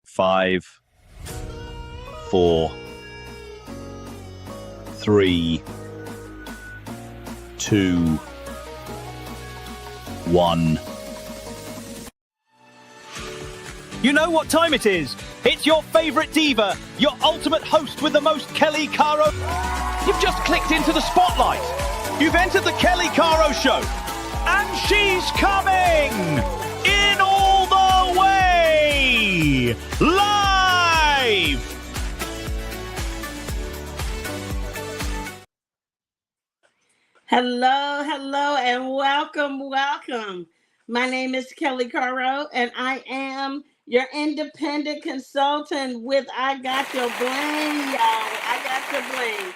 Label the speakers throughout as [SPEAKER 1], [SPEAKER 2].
[SPEAKER 1] 5, 4, 3, 2, 1.
[SPEAKER 2] You know what time it is? It's your favorite diva, your ultimate host with the most, Kelli Caro. You've just clicked into the spotlight. You've entered the Kelli Caro Show. And she's coming in all the way live.
[SPEAKER 3] Hello, and welcome. My name is Kelli Caro, and I am your independent consultant with I Got Your Bling, y'all. I Got Your Bling.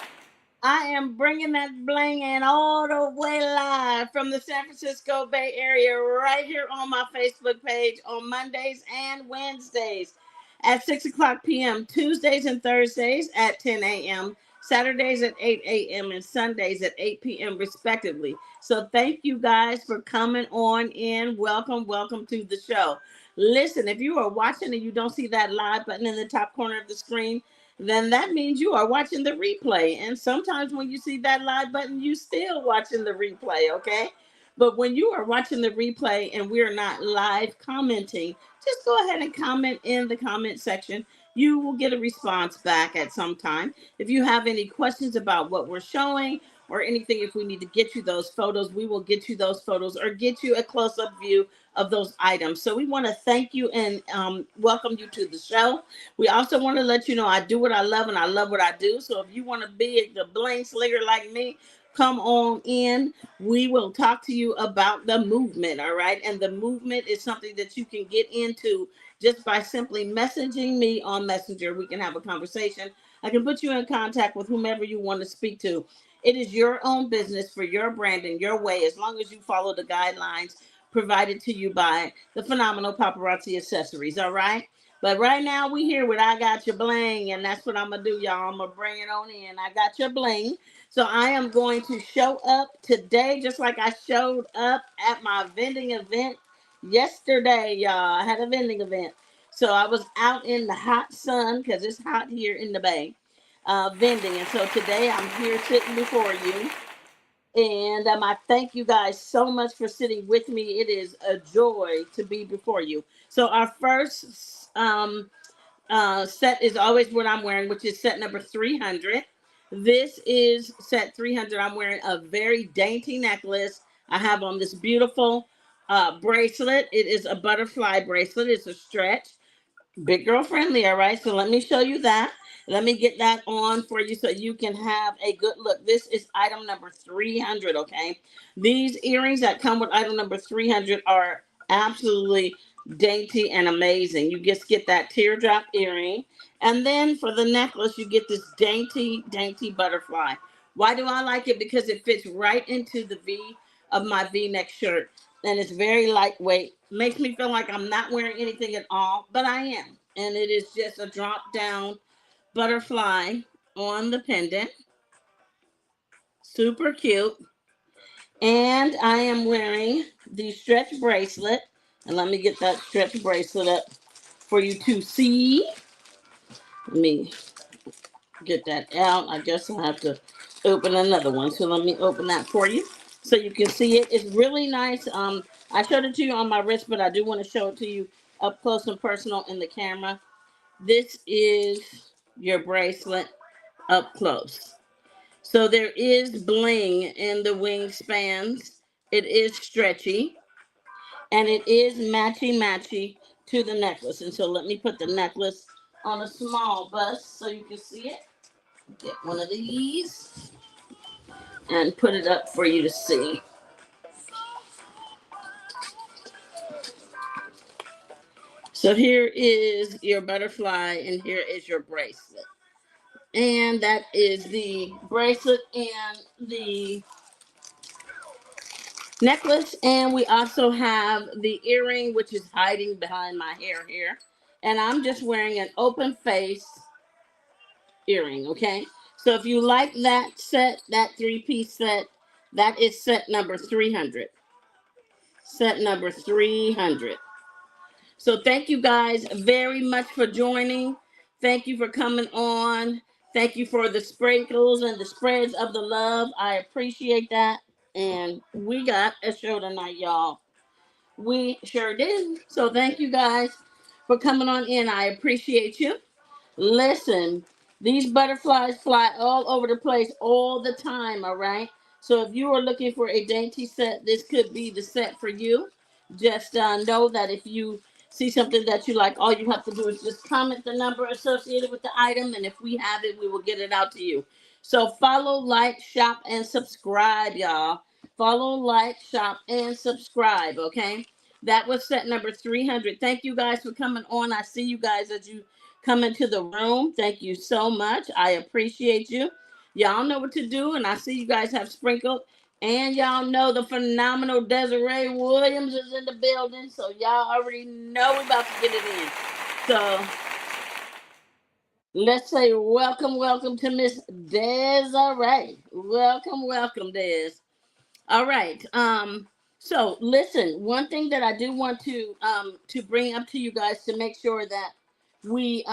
[SPEAKER 3] I am bringing that bling in all the way live from the San Francisco Bay Area right here on my Facebook page on Mondays and Wednesdays at 6 o'clock p.m., Tuesdays and Thursdays at 10 a.m., Saturdays at 8 a.m., and Sundays at 8 p.m. respectively. So thank you guys for coming on in. Welcome to the show. Listen, if you are watching and you don't see that live button in the top corner of the screen, then that means you are watching the replay. And sometimes when you see that live button, you still watching the replay, okay? But when you are watching the replay and we're not live commenting, just go ahead and comment in the comment section. You will get a response back at some time. If you have any questions about what we're showing or anything, if we need to get you those photos, we will get you those photos or get you a close-up view of those items. So we want to thank you and welcome you to the show. We also want to let you know I do what I love and I love what I do. So if you want to be the bling slinger like me, come on in. We will talk to you about the movement, all right? And the movement is something that you can get into just by simply messaging me on Messenger. We can have a conversation. I can put you in contact with whomever you want to speak to. It is your own business for your brand and your way, as long as you follow the guidelines provided to you by the phenomenal paparazzi accessories, all right? But right now we here with I Got Your Bling, and that's what I'm gonna do, y'all. I'm gonna bring it on in. I got your bling. So I am going to show up today just like I showed up at my vending event yesterday, y'all. I had a vending event. So I was out in the hot sun because it's hot here in the Bay, vending. And so today I'm here sitting before you. And I thank you guys so much for sitting with me. It is a joy to be before you. So our first set is always what I'm wearing, which is set number 300. This is set 300. I'm wearing a very dainty necklace. I have on this beautiful bracelet. It is a butterfly bracelet. It's a stretch. Big girl friendly, all right? So let me show you that. Let me get that on for you so you can have a good look. This is item number 300, okay? These earrings that come with item number 300 are absolutely dainty and amazing. You just get that teardrop earring. And then for the necklace, you get this dainty butterfly. Why do I like it? Because it fits right into the V of my V-neck shirt. And it's very lightweight. Makes me feel like I'm not wearing anything at all, but I am. And it is just a drop down butterfly on the pendant. Super cute. And I am wearing the stretch bracelet. And let me get that stretch bracelet up for you to see. Let me get that out. I guess I'll have to open another one. So let me open that for you so you can see it. It's really nice. I showed it to you on my wrist, but I do want to show it to you up close and personal in the camera. This is your bracelet up close. So there is bling in the wingspans. It is stretchy. And it is matchy to the necklace. And so let me put the necklace on a small bust so you can see it. Get one of these and put it up for you to see. So here is your butterfly and here is your bracelet. And that is the bracelet and the necklace. And we also have the earring, which is hiding behind my hair here. And I'm just wearing an open face earring, okay? So if you like that set, that 3-piece set, that is set number 300. Set number 300. So thank you guys very much for joining. Thank you for coming on. Thank you for the sprinkles and the spreads of the love. I appreciate that. And we got a show tonight, y'all. We sure did. So thank you guys for coming on in. I appreciate you. Listen, these butterflies fly all over the place all the time, all right? So if you are looking for a dainty set, this could be the set for you. Just know that if you see something that you like, all you have to do is just comment the number associated with the item, and if we have it, we will get it out to you. So follow, like, shop, and subscribe, y'all. Follow, like, shop, and subscribe, okay? That was set number 300. Thank you guys for coming on. I see you guys as you come into the room. Thank you so much. I appreciate you. Y'all know what to do, and I see you guys have sprinkled. And y'all know the phenomenal Desiree Williams is in the building, so y'all already know we're about to get it in. So let's say welcome, welcome to Miss Desiree. Welcome, welcome, Des. All right. So listen, one thing that I do want to bring up to you guys to make sure that we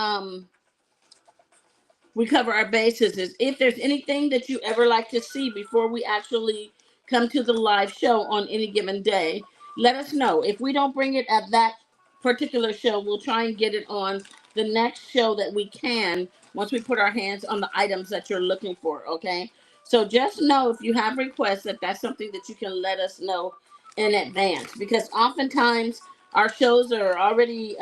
[SPEAKER 3] cover our bases is if there's anything that you ever like to see before we actually come to the live show on any given day, let us know. If we don't bring it at that particular show, we'll try and get it on the next show that we can once we put our hands on the items that you're looking for, okay? So just know if you have requests that that's something that you can let us know in advance, because oftentimes our shows are already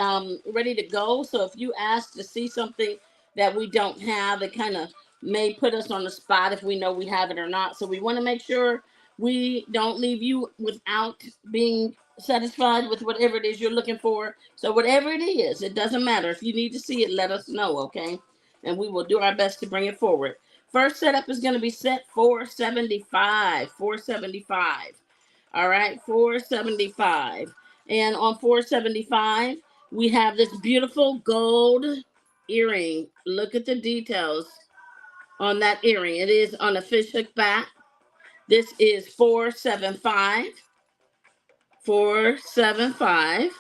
[SPEAKER 3] ready to go. So if you ask to see something that we don't have, it kind of may put us on the spot if we know we have it or not. So we want to make sure we don't leave you without being satisfied with whatever it is you're looking for. So whatever it is, it doesn't matter. If you need to see it, let us know, okay? And we will do our best to bring it forward. First setup is going to be set 475. 475. All right, 475. And on 475, we have this beautiful gold earring. Look at the details on that earring. It is on a fishhook back. This is 475. 475.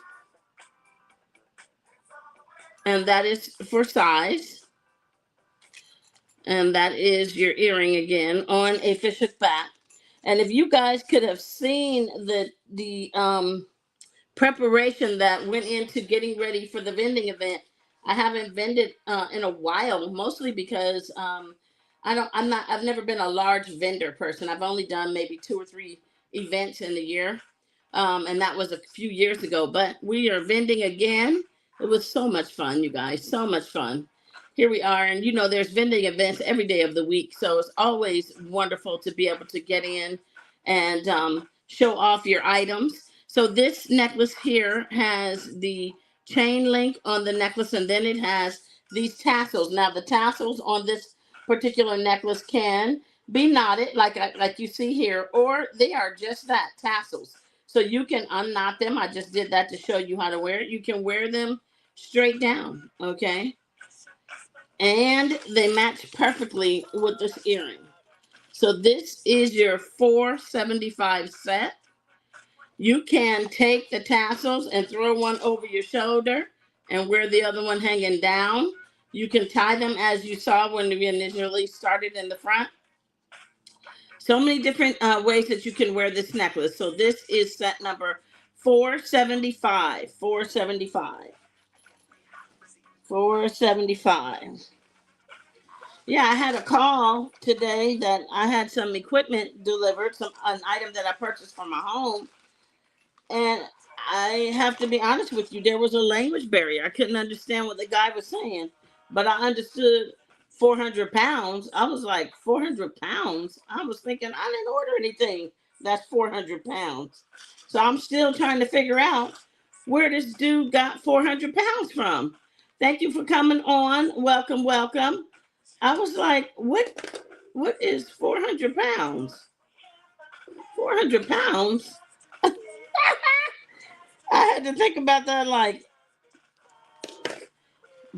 [SPEAKER 3] And that is for size. And that is your earring again on a fishhook back. And if you guys could have seen the preparation that went into getting ready for the vending event, I haven't vended in a while, mostly because I've never been a large vendor person. I've only done maybe 2 or 3 events in a year. And that was a few years ago, but we are vending again. It was so much fun, you guys, so much fun. Here we are, and there's vending events every day of the week, so it's always wonderful to be able to get in and show off your items. So this necklace here has the chain link on the necklace, and then it has these tassels. Now the tassels on this particular necklace can be knotted like you see here, or they are just that, tassels. So you can unknot them. I just did that to show you how to wear it. You can wear them straight down, okay? And they match perfectly with this earring. So this is your 475 set. You can take the tassels and throw one over your shoulder and wear the other one hanging down. You can tie them as you saw when we initially started in the front. So many different ways that you can wear this necklace. So this is set number 475. 475. 475. Yeah, I had a call today that I had some equipment delivered, an item that I purchased for my home. And I have to be honest with you, there was a language barrier. I couldn't understand what the guy was saying, but I understood 400 pounds. I was like, 400 pounds? I was thinking, I didn't order anything that's 400 pounds. So I'm still trying to figure out where this dude got 400 pounds from. Thank you for coming on. Welcome, welcome. I was like, what is 400 pounds? 400 pounds? I had to think about that, like,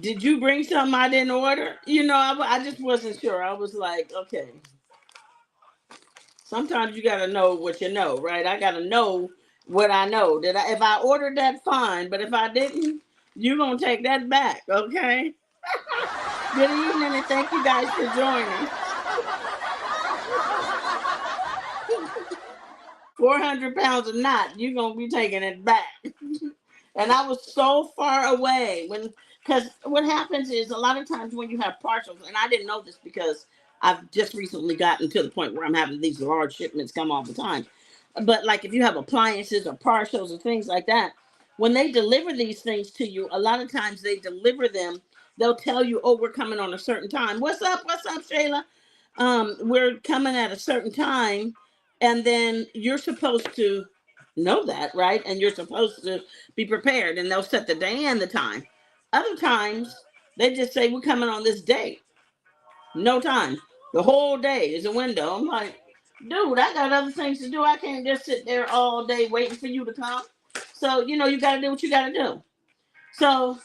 [SPEAKER 3] did you bring something I didn't order? I just wasn't sure. I was like, okay. Sometimes you got to know what you know, right? I got to know what I know. If I ordered that, fine. But if I didn't, you're gonna take that back, okay? Good evening, and thank you guys for joining. 400 pounds or not, you're gonna be taking it back. And I was so far away because what happens is a lot of times when you have partials, and I didn't know this because I've just recently gotten to the point where I'm having these large shipments come all the time. But like if you have appliances or partials or things like that, when they deliver these things to you, a lot of times they deliver them. They'll tell you, "Oh, we're coming on a certain time." What's up? What's up, Shayla? We're coming at a certain time, and then you're supposed to know that, right? And you're supposed to be prepared, and they'll set the day and the time. Other times, they just say, "We're coming on this day." No time. The whole day is a window. I'm like, dude, I got other things to do. I can't just sit there all day waiting for you to come. So, you got to do what you got to do. So,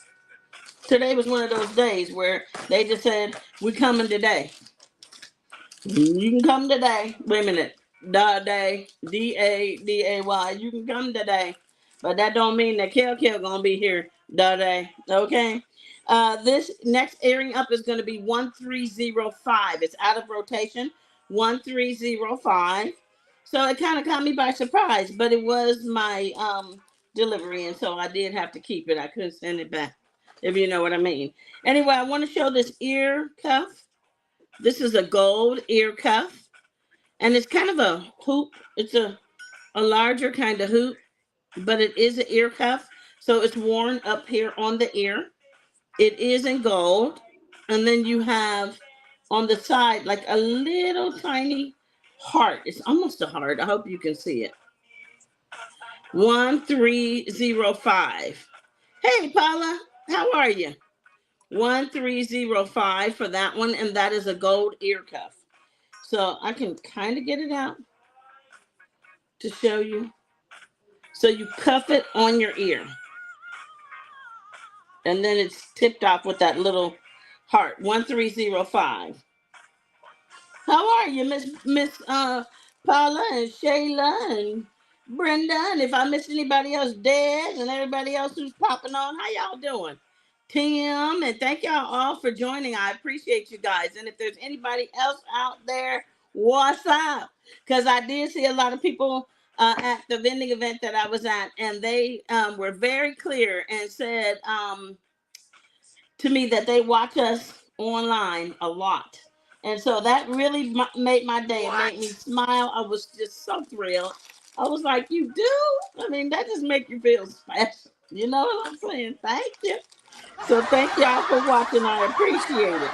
[SPEAKER 3] today was one of those days where they just said, "We're coming today." You can come today. Wait a minute. Day, Day. You can come today. But that don't mean that Kel gonna be here today. Okay. This next airing up is gonna be 1305. It's out of rotation. 1305. So it kind of caught me by surprise, but it was my delivery, and so I did have to keep it. I couldn't send it back, if you know what I mean. Anyway, I want to show this ear cuff. This is a gold ear cuff, and it's kind of a hoop. It's a larger kind of hoop, but it is an ear cuff. So it's worn up here on the ear. It is in gold. And then you have on the side like a little tiny heart. It's almost a heart. I hope you can see it. 1305. Hey, Paula, how are you? 1305 for that one, and that is a gold ear cuff. So I can kind of get it out to show you. So you cuff it on your ear, and then it's tipped off with that little heart. 1305. How are you, Miss Paula and Shayla and Brenda? And if I miss anybody else, Des and everybody else who's popping on, how y'all doing? TEIM, and thank y'all all for joining. I appreciate you guys. And if there's anybody else out there, what's up? Because I did see a lot of people at the vending event that I was at, and they were very clear and said to me that they watch us online a lot. And so that really made my day. It made me smile. I was just so thrilled. I was like, "You do? I mean, that just makes you feel special." You know what I'm saying? Thank you. So thank y'all for watching. I appreciate it.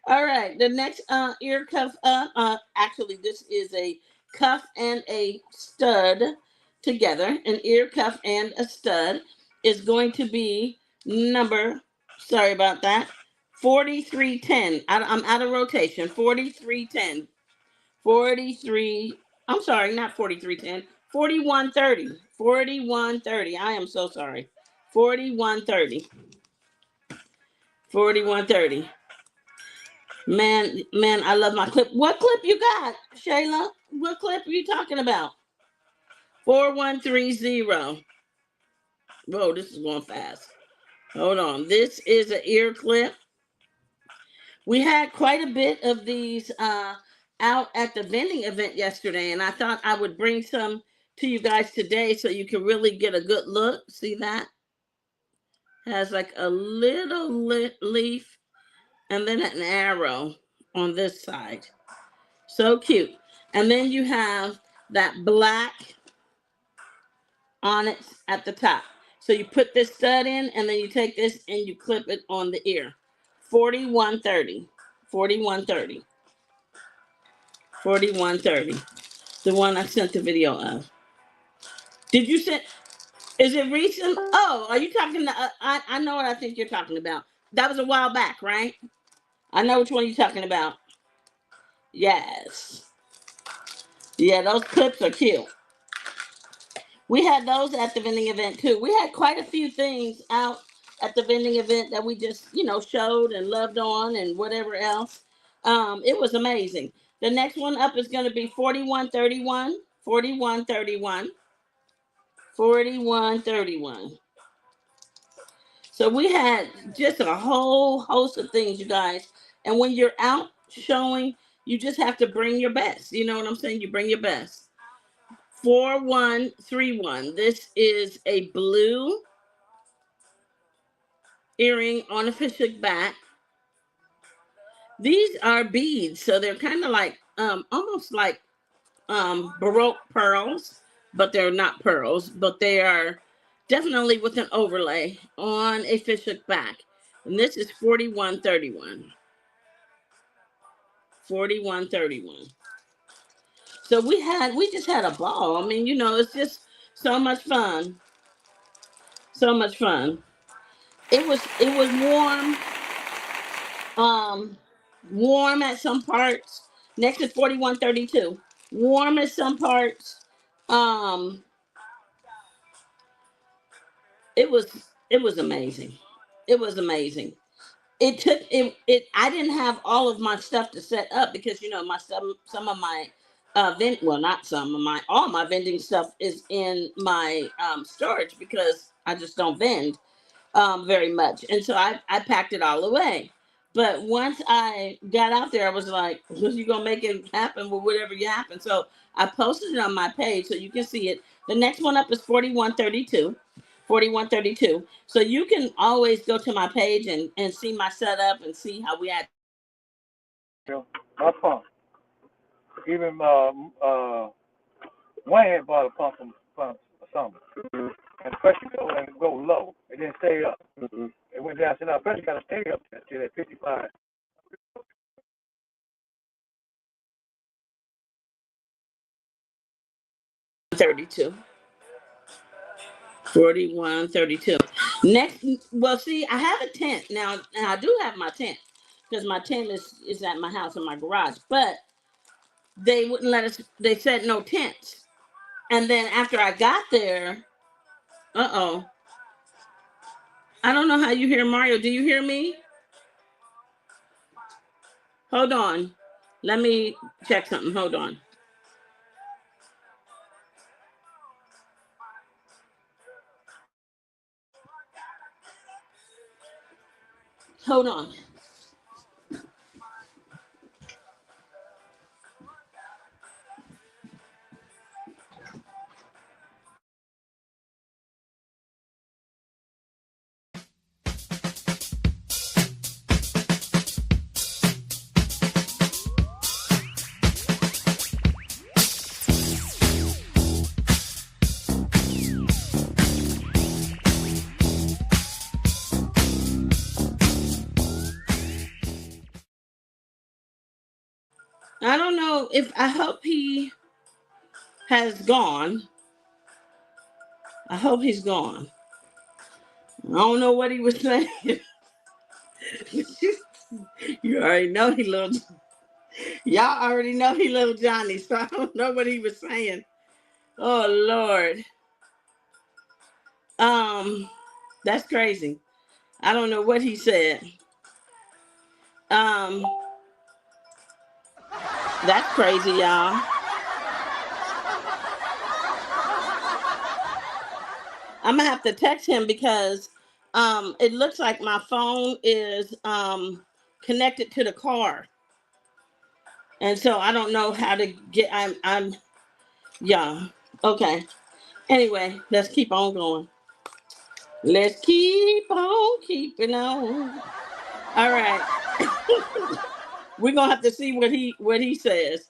[SPEAKER 3] All right, the next ear cuff up. Actually, this is a cuff and a stud together. An ear cuff and a stud is going to be number. Sorry about that. 4310. I'm out of rotation. 4310. 43. I'm sorry, not 4310. 4130. 4130. I am so sorry. 4130. 4130. Man, I love my clip. What clip you got, Shayla? What clip are you talking about? 4130. Whoa, this is going fast. Hold on. This is an ear clip. We had quite a bit of these out at the vending event yesterday, and I thought I would bring some to you guys today so you can really get a good look. See that? Has like a little leaf and then an arrow on this side. So cute. And then you have that black on it at the top. So you put this stud in, and then you take this and you clip it on the ear. 4130. 4130. 4130. The one I sent the video of. Did you send? Is it recent? Oh, are you talking to? I know what I think you're talking about. That was a while back, right? I know which one you're talking about. Yes. Yeah, those clips are cute. We had those at the vending event too. We had quite a few things out at the vending event that we just, showed and loved on and whatever else. It was amazing. The next one up is going to be 4131, 4131, 4131. So we had just a whole host of things, you guys. And when you're out showing, you just have to bring your best. You know what I'm saying? You bring your best. 4131. This is a blue earring on a fishhook back. These are beads, so they're kind of like almost like Baroque pearls, but they're not pearls, but they are definitely with an overlay on a fishhook back. And this is 4131. 4131. So we just had a ball. I mean, you know, it's just so much fun. So much fun. It was warm. Warm at some parts. Next is 4132. Warm at some parts. Um, it was amazing. It was amazing. It took it I didn't have all of my stuff to set up because you know my stuff, some of my not some of my all my vending stuff is in my storage because I just don't vend very much. And so I packed it all away. But once I got out there, I was like, well, you gonna make it happen with whatever you happen. So I posted it on my page so you can see it. The next one up is 4132. 4132. So you can always go to my page and see my setup and see how we had.
[SPEAKER 4] My pump. Even Wayne had bought a pump from something. And the pressure go low. It didn't stay up. It went down. So now pressure got to stay up to that 55.
[SPEAKER 3] $32. 4132. Next, well, see, I have a tent now. I do have my tent because my tent is at my house in my garage. But they wouldn't let us. They said no tents. And then after I got there, I don't know how you hear Mario. Do you hear me? Hold on. Let me check something. Hold on. Hold on. I don't know if I hope he has gone. I hope he's gone. I don't know what he was saying. You already know he little. Y'all already know he little Johnny, so I don't know what he was saying. Oh Lord. That's crazy. I don't know what he said. That's crazy, y'all. I'm gonna have to text him because it looks like my phone is connected to the car. And so I don't know how to get I'm yeah. Okay. Anyway, let's keep on going. Let's keep on keeping on. All right. We're gonna have to see what he says.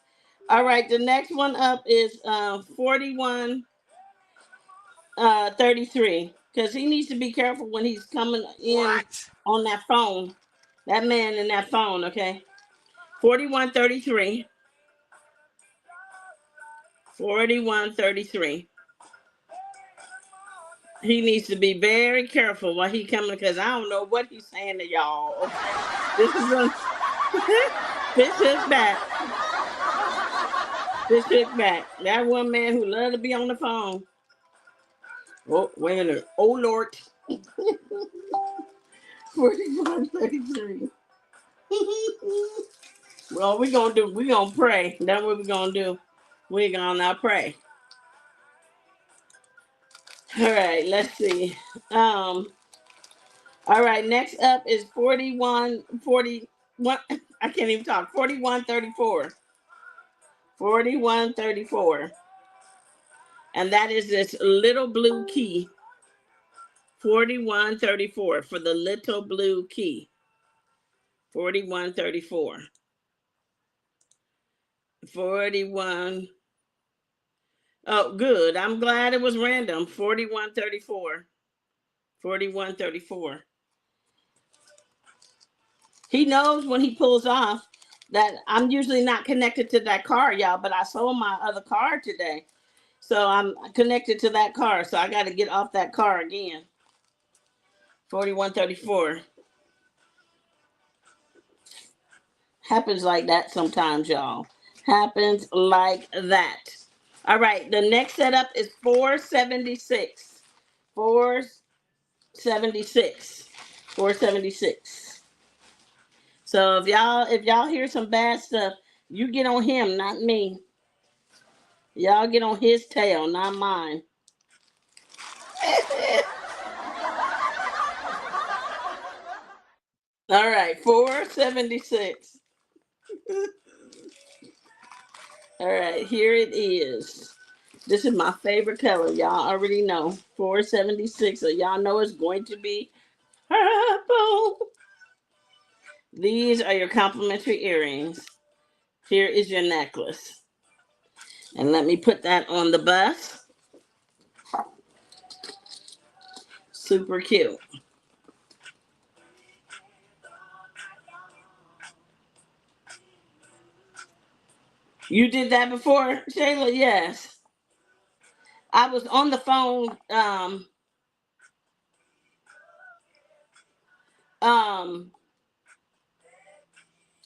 [SPEAKER 3] All right, the next one up is 4133. Because he needs to be careful when he's coming in on that phone. That man in that phone, okay? 4133. 4133. He needs to be very careful while he coming because I don't know what he's saying to y'all. Okay? This is a fish hook back. Fish hook back. That one man who loved to be on the phone. Oh, wait a minute. Oh Lord. 4133. Well, we're gonna pray. That's what we're gonna do. We're gonna pray. All right, let's see. All right, next up is 41. I can't even talk. 4134. 4134. And that is this little blue key. 4134 for the little blue key. 4134. 41. Oh, good. I'm glad it was random. 4134. 4134. He knows when he pulls off that I'm usually not connected to that car, y'all, but I sold my other car today. So I'm connected to that car. So I got to get off that car again. 4134. Happens like that sometimes, y'all. Happens like that. All right. The next setup is 476. 476. 476. So if y'all hear some bad stuff, you get on him, not me. Y'all get on his tail, not mine. All right, 476. All right, here it is. This is my favorite color. Y'all already know. 476. So y'all know it's going to be purple. These are your complimentary earrings. Here is your necklace. And let me put that on the bus. Super cute. You did that before, Shayla? Yes. I was on the phone.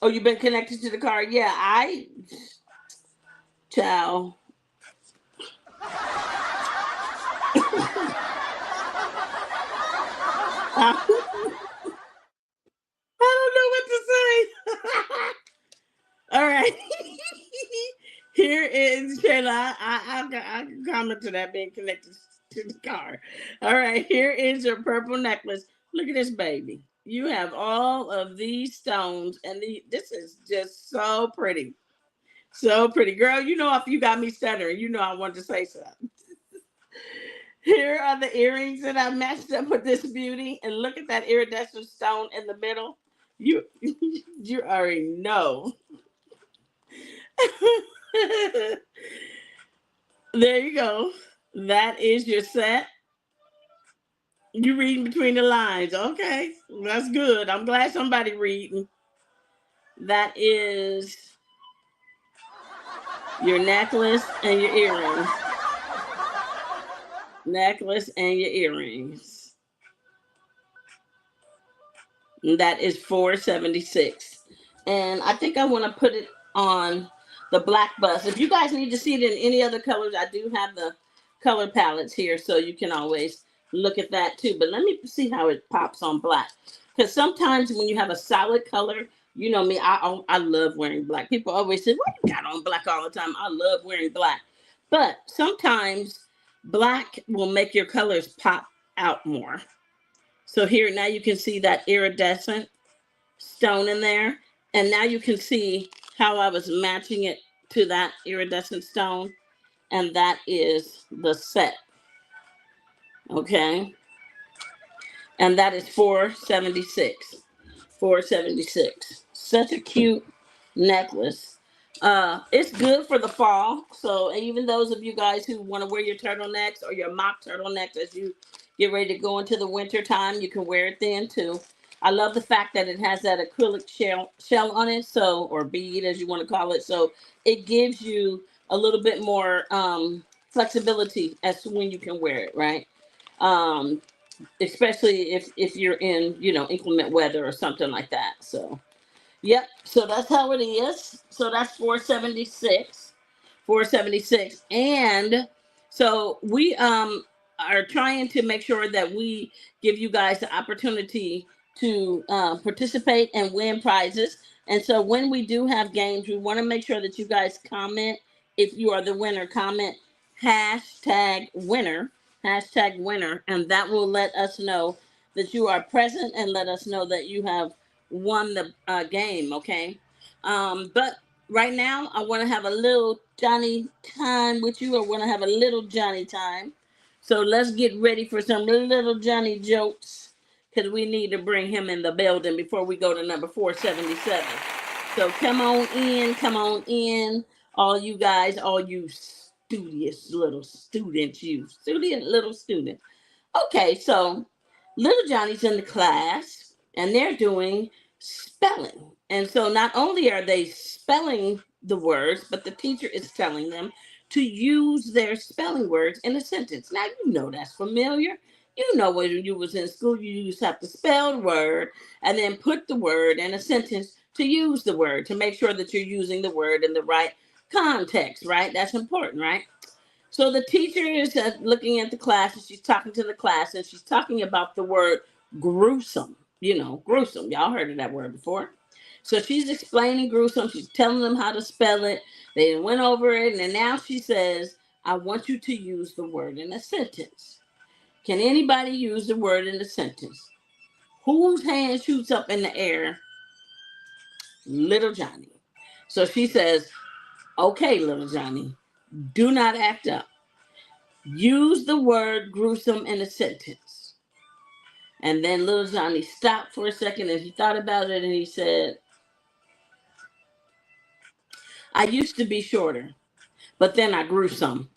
[SPEAKER 3] Oh, you've been connected to the car? Yeah, Ciao. I don't know what to say. All right. Here is Shayla. I can comment to that being connected to the car. All right. Here is your purple necklace. Look at this baby. You have all of these stones, and this is just so pretty. So pretty. Girl, you know, if you got me stuttering, you know I wanted to say something. Here are the earrings that I matched up with this beauty. And look at that iridescent stone in the middle. You already know. There you go. That is your set. You reading between the lines. Okay. That's good. I'm glad somebody reading. That is your necklace and your earrings. Necklace and your earrings. And that is 476. And I think I want to put it on the black bus. If you guys need to see it in any other colors, I do have the color palettes here, so you can always look at that too. But let me see how it pops on black. Because sometimes when you have a solid color, you know me, I love wearing black. People always say, "What you got on black all the time?" I love wearing black. But sometimes black will make your colors pop out more. So here, now you can see that iridescent stone in there. And now you can see how I was matching it to that iridescent stone. And that is the set. Okay. And that is 476. 476. Such a cute necklace. It's good for the fall. So even those of you guys who want to wear your turtlenecks or your mock turtlenecks as you get ready to go into the winter time, you can wear it then too. I love the fact that it has that acrylic shell on it, so, or bead as you want to call it. So it gives you a little bit more flexibility as to when you can wear it, right? Especially if you're in, you know, inclement weather or something like that. So, yep. So that's how it is. So that's 476. 476. And so we are trying to make sure that we give you guys the opportunity to participate and win prizes. And so when we do have games, we want to make sure that you guys comment. If you are the winner, comment #winner, #winner, and that will let us know that you are present and let us know that you have won the game. Okay. But right now, I want to have a little Johnny time with you. I want to have a little Johnny time. So let's get ready for some little Johnny jokes because we need to bring him in the building before we go to number 477. So come on in, all you guys, all you studious little students, you student, little student. Okay, so little Johnny's in the class and they're doing spelling. And so not only are they spelling the words, but the teacher is telling them to use their spelling words in a sentence. Now, you know that's familiar. You know when you was in school, you used to have to spell the word and then put the word in a sentence to use the word, to make sure that you're using the word in the right context, right? That's important, right? So the teacher is looking at the class and she's talking to the class and she's talking about the word gruesome. You know, gruesome. Y'all heard of that word before. So she's explaining gruesome. She's telling them how to spell it. They went over it. And then now she says, I want you to use the word in a sentence. Can anybody use the word in a sentence? Whose hand shoots up in the air? Little Johnny. So she says, okay, little Johnny, do not act up. Use the word gruesome in a sentence. And then little Johnny stopped for a second and he thought about it and he said, I used to be shorter, but then I grew some.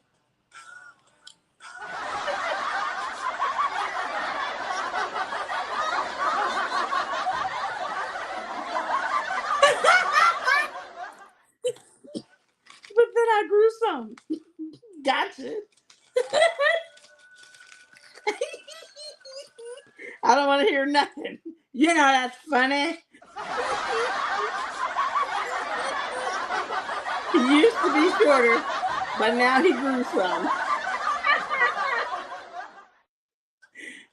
[SPEAKER 3] But then I grew some. Gotcha. I don't want to hear nothing. You know that's funny. He used to be shorter, but now he grew some.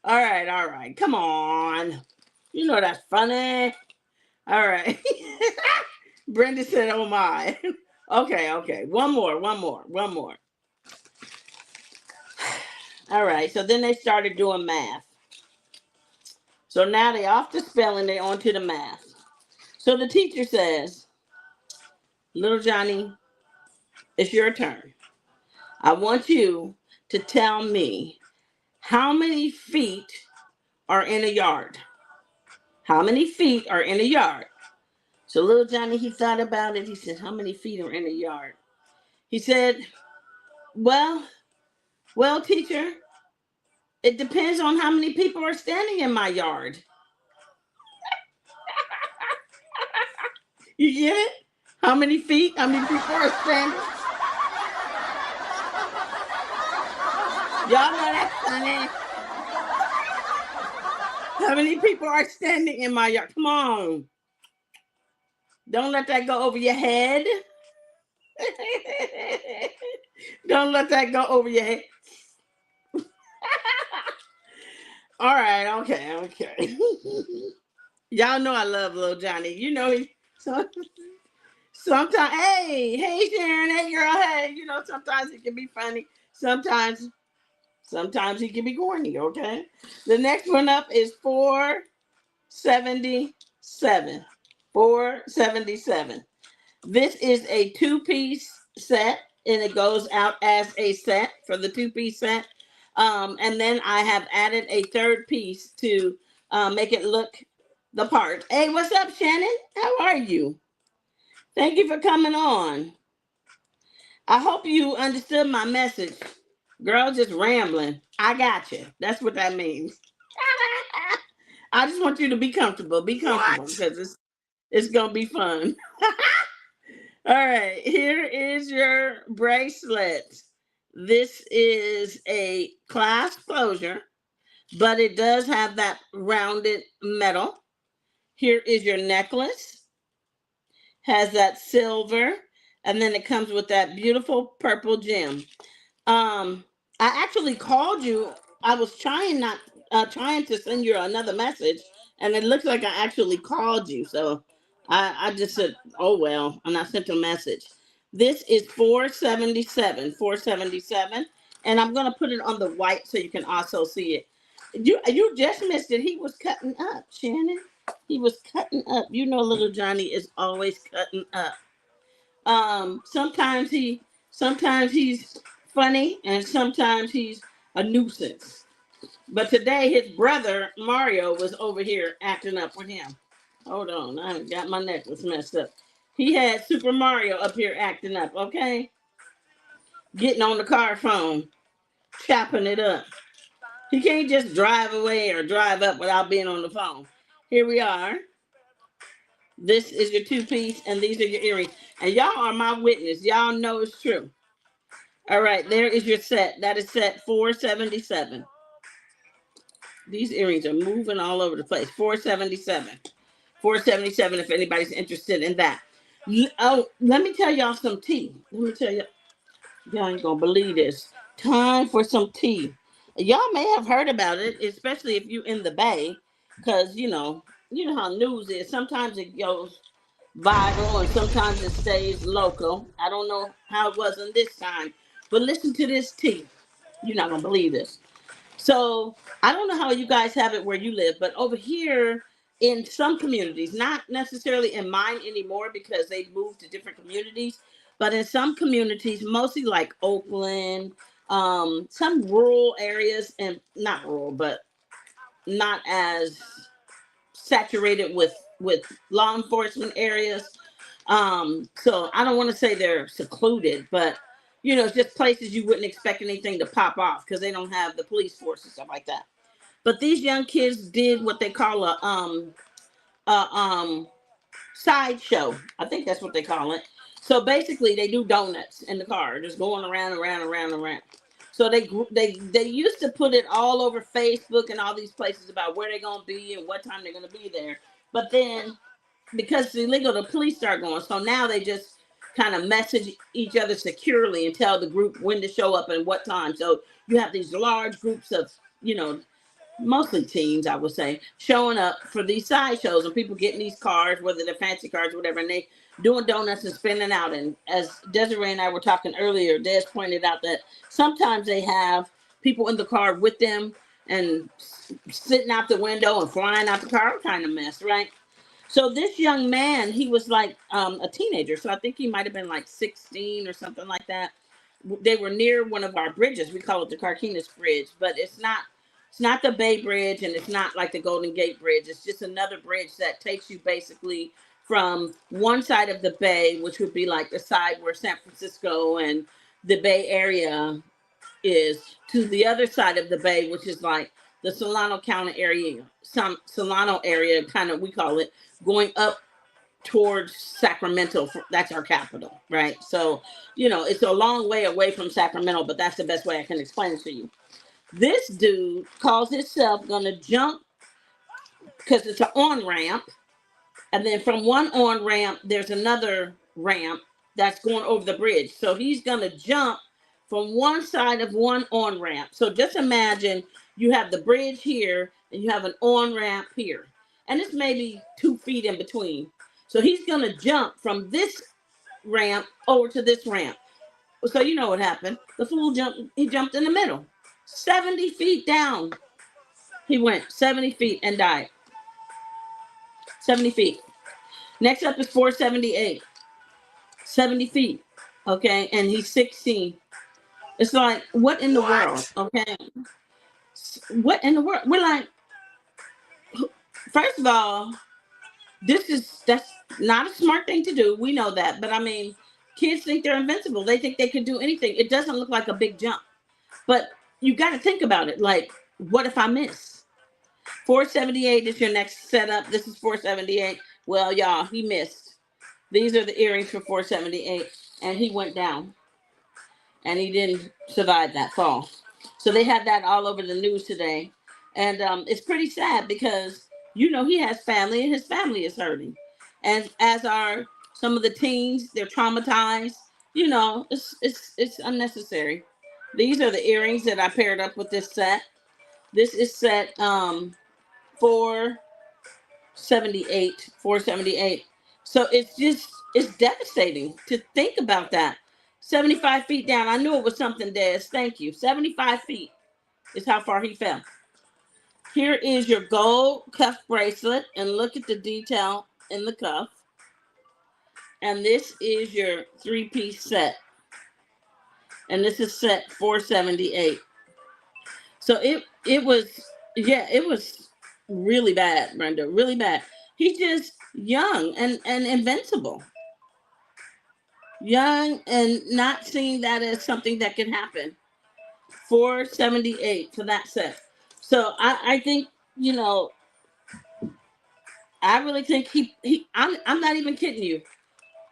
[SPEAKER 3] All right. Come on. You know that's funny. All right. Brenda said, oh my. Okay. One more. All right. So then they started doing math. So now they off the spelling, they on to the math. So the teacher says, little Johnny, it's your turn. I want you to tell me how many feet are in a yard. How many feet are in a yard? So little Johnny, he thought about it. He said, how many feet are in a yard? He said, well, teacher, it depends on how many people are standing in my yard. You get it? How many feet? How many people are standing? Y'all know that's funny. How many people are standing in my yard? Come on. Don't let that go over your head. Don't let that go over your head. All right, okay. Y'all know I love little Johnny. You know sometimes, hey Sharon, hey girl, hey. You know, sometimes it can be funny. Sometimes he can be corny, okay? The next one up is 477. 477. This is a two-piece set, and it goes out as a set for the two-piece set. And then I have added a third piece to make it look the part. Hey, what's up, Shannon? How are you? Thank you for coming on. I hope you understood my message. Girl, just rambling. I got you. That's what that means. I just want you to be comfortable. Be comfortable because it's going to be fun. All right. Here is your bracelet. This is a clasp closure, but it does have that rounded metal. Here is your necklace. Has that silver, and then it comes with that beautiful purple gem. I actually called you. I was trying to send you another message, And it looks like I actually called you. So I just said, oh, well, and I sent a message. This is 477, 477. And I'm going to put it on the white so you can also see it. You just missed it. He was cutting up, Shannon. He was cutting up. You know, little Johnny is always cutting up. Sometimes he's funny and sometimes he's a nuisance. But today his brother Mario was over here acting up with him. Hold on, I got my necklace messed up. He had Super Mario up here acting up, okay? Getting on the car phone, chopping it up. He can't just drive away or drive up without being on the phone. Here we are. This is your two-piece, and these are your earrings. And y'all are my witness. Y'all know it's true. All right, there is your set. That is set 477. These earrings are moving all over the place. 477. 477 if anybody's interested in that. Oh, let me tell y'all some tea. Let me tell you. Y'all ain't going to believe this. Time for some tea. Y'all may have heard about it, especially if you're in the Bay, because, you know how news is. Sometimes it goes viral and sometimes it stays local. I don't know how it was in this time, but listen to this tea. You're not gonna believe this. So I don't know how you guys have it where you live, but over here in some communities, not necessarily in mine anymore because they moved to different communities, but in some communities, mostly like Oakland, some rural areas, and not rural, but not as saturated with law enforcement areas. So I don't want to say they're secluded, but it's just places you wouldn't expect anything to pop off because they don't have the police force and stuff like that. But these young kids did what they call a sideshow. I think that's what they call it. So basically, they do donuts in the car, just going around and around and around and around. So they used to put it all over Facebook and all these places about where they're gonna be and what time they're gonna be there. But then, because it's illegal, the police start going. So now they just kind of message each other securely and tell the group when to show up and what time. So you have these large groups of, mostly teens, I would say, showing up for these sideshows and people getting these cars, whether they're fancy cars or whatever, and they doing donuts and spinning out. And as Desiree and I were talking earlier, Des pointed out that sometimes they have people in the car with them and sitting out the window and flying out the car, kind of mess, right? So this young man, he was like a teenager. So I think he might have been like 16 or something like that. They were near one of our bridges. We call it the Carquinez Bridge, but it's not the Bay Bridge and it's not like the Golden Gate Bridge. It's just another bridge that takes you basically from one side of the Bay, which would be like the side where San Francisco and the Bay Area is, to the other side of the Bay, which is like the Solano County area, Solano area, kind of, we call it, going up towards Sacramento. That's our capital, right? So, it's a long way away from Sacramento, but that's the best way I can explain it to you. This dude calls himself gonna jump because it's an on-ramp. And then from one on-ramp, there's another ramp that's going over the bridge. So he's gonna jump from one side of one on-ramp. So just imagine you have the bridge here and you have an on-ramp here. And it's maybe 2 feet in between. So he's gonna jump from this ramp over to this ramp. So you know what happened. The fool he jumped in the middle. 70 feet down. He went 70 feet and died. 70 feet. Next up is 478. 70 feet. Okay. And he's 16. It's like, what in the world? Okay. What in the world? We're like, first of all, that's not a smart thing to do. We know that. But I mean, kids think they're invincible. They think they can do anything. It doesn't look like a big jump. But you got to think about it. Like, what if I miss? 478 is your next setup. This is 478. Well, y'all, he missed. These are the earrings for 478. And he went down. And he didn't survive that fall. So they had that all over the news today. And it's pretty sad because, he has family and his family is hurting. And as are some of the teens, they're traumatized. It's unnecessary. These are the earrings that I paired up with this set. This is set 4 78, 478. So it's devastating to think about that. 75 feet down. I knew it was something, Des. Thank you. 75 feet is how far he fell. Here is your gold cuff bracelet, and look at the detail in the cuff. And this is your three-piece set. And this is set 478. So it was, yeah, it was really bad, Brenda, really bad. He's just young and invincible. Young and not seeing that as something that can happen. 478 for that set. So I think, you know, I really think I'm not even kidding you.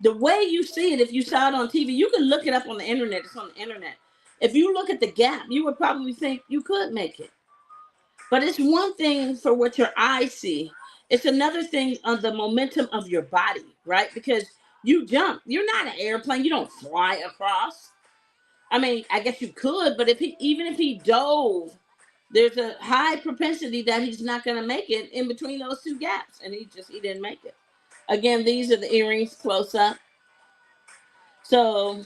[SPEAKER 3] The way you see it, if you saw it on TV, you can look it up on the internet. It's on the internet. If you look at the gap, you would probably think you could make it. But it's one thing for what your eyes see. It's another thing on the momentum of your body, right? Because you jump. You're not an airplane. You don't fly across. I mean, I guess you could, but even if he dove, there's a high propensity that he's not going to make it in between those two gaps, and he didn't make it. Again, these are the earrings close up. So,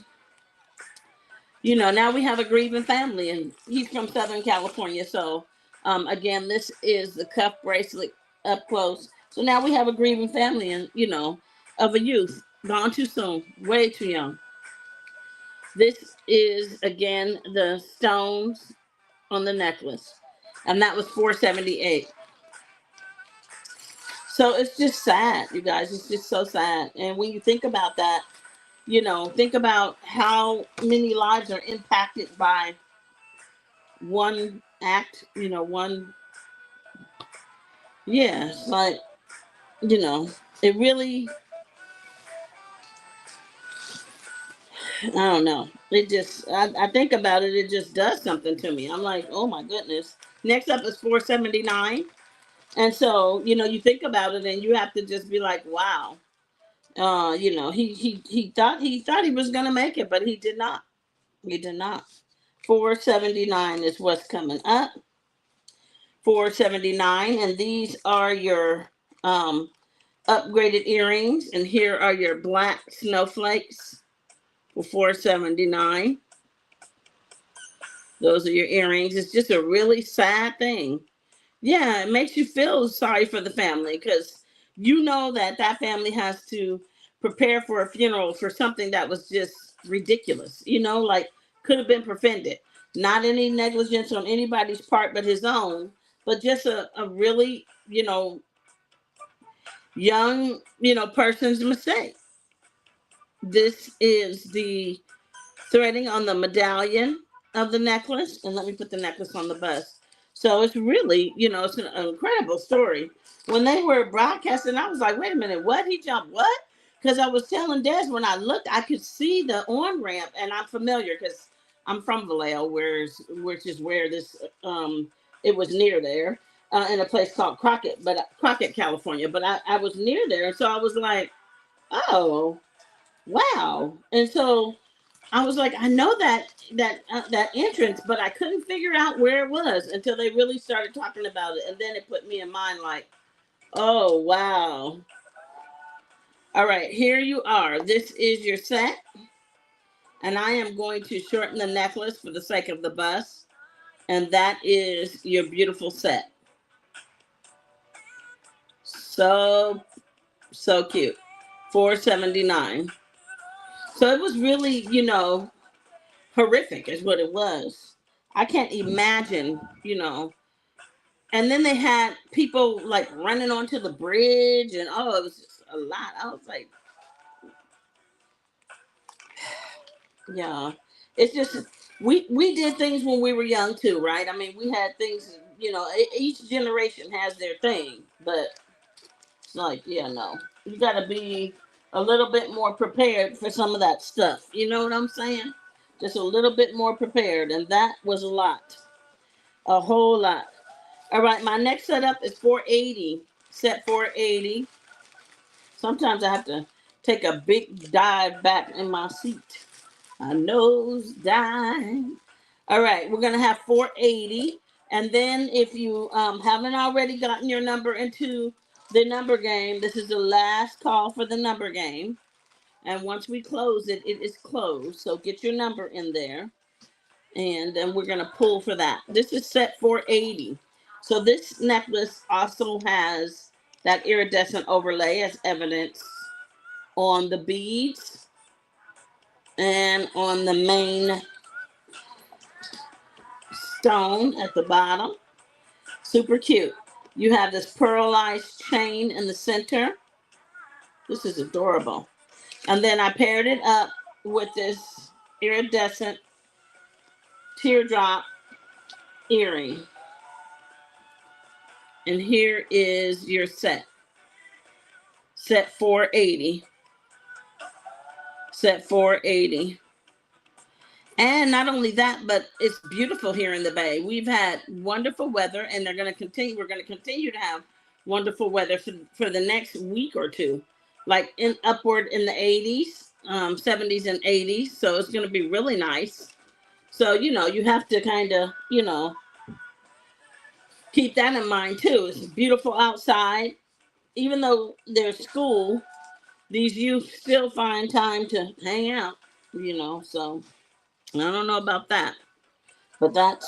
[SPEAKER 3] you know, now we have a grieving family, and he's from Southern California. So, again, this is the cuff bracelet up close. So now we have a grieving family, and you know, of a youth gone too soon, way too young. This is again the stones on the necklace, and that was 478. So it's just sad, you guys. It's just so sad. And when you think about that, you know, think about how many lives are impacted by one act, you know, it's like, you know, it really, I don't know. It just, I think about it, it just does something to me. I'm like, oh my goodness. Next up is 479. And so, you know, you think about it and you have to just be like, wow. You know, he thought he was gonna make it, but he did not. He did not. 479 is what's coming up. 479, and these are your upgraded earrings, and here are your black snowflakes for 479. Those are your earrings. It's just a really sad thing. Yeah, it makes you feel sorry for the family because you know that family has to prepare for a funeral for something that was just ridiculous. You know, like could have been prevented. Not any negligence on anybody's part but his own, but just a really, you know, young, you know, person's mistake. This is the threading on the medallion of the necklace. And let me put the necklace on the bust. So it's really, you know, it's an incredible story. When they were broadcasting, I was like, wait a minute, what? He jumped what? Because I was telling Des when I looked, I could see the on-ramp, and I'm familiar because I'm from Vallejo, which is where this, it was near there, in a place called Crockett, California. But I was near there, and so I was like, oh, wow. And so I was like, I know that entrance, but I couldn't figure out where it was until they really started talking about it. And then it put me in mind like, oh, wow. All right, here you are. This is your set. And I am going to shorten the necklace for the sake of the bust. And that is your beautiful set. So cute. 479. So it was really, you know, horrific is what it was. I can't imagine, you know. And then they had people like running onto the bridge and it was just a lot. I was like, yeah. It's just we did things when we were young too, right? I mean, we had things, you know, each generation has their thing, but it's like, yeah, no. You got to be a little bit more prepared for some of that stuff. You know what I'm saying? Just a little bit more prepared. And that was a lot. A whole lot. All right, my next setup is 480. Set 480. Sometimes I have to take a big dive back in my seat. A nose dive. All right, we're going to have 480. And then if you haven't already gotten your number into the number game. This is the last call for the number game. And once we close it, it is closed. So get your number in there. And then we're going to pull for that. This is set 480. So this necklace also has that iridescent overlay as evidence on the beads and on the main stone at the bottom. Super cute. You have this pearlized chain in the center. This is adorable. And then I paired it up with this iridescent teardrop earring. And here is your set. Set 480. Set 480. And not only that, but it's beautiful here in the Bay. We've had wonderful weather, and they're going to continue. We're going to continue to have wonderful weather for the next week or two, like upward in the 80s, 70s and 80s. So it's going to be really nice. So, you have to kind of, keep that in mind too. It's beautiful outside. Even though there's school, these youth still find time to hang out, so I don't know about that, but that's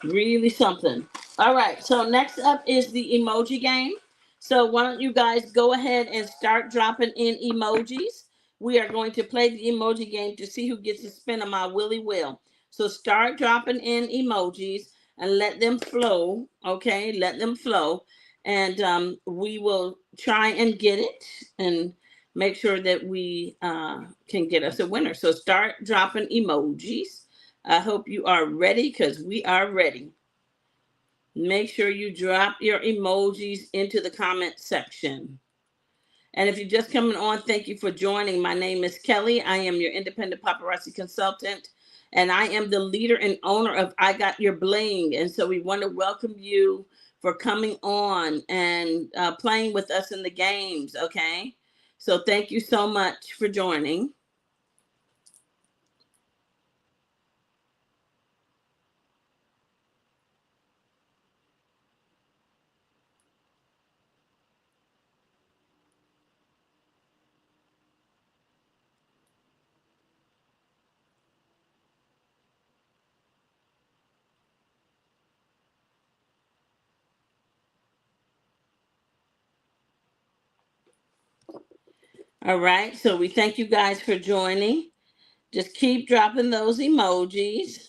[SPEAKER 3] really something. All right, so next up is the emoji game. So why don't you guys go ahead and start dropping in emojis. We are going to play the emoji game to see who gets to spin on my Willy Wheel. So start dropping in emojis and let them flow, okay? Let them flow. And we will try and get it and make sure that we can get us a winner. So start dropping emojis. I hope you are ready because we are ready. Make sure you drop your emojis into the comment section. And if you're just coming on, thank you for joining. My name is Kelly. I am your independent paparazzi consultant, and I am the leader and owner of I Got Your Bling. And so we want to welcome you for coming on and playing with us in the games, okay? So thank you so much for joining. All right, so we thank you guys for joining. Just keep dropping those emojis.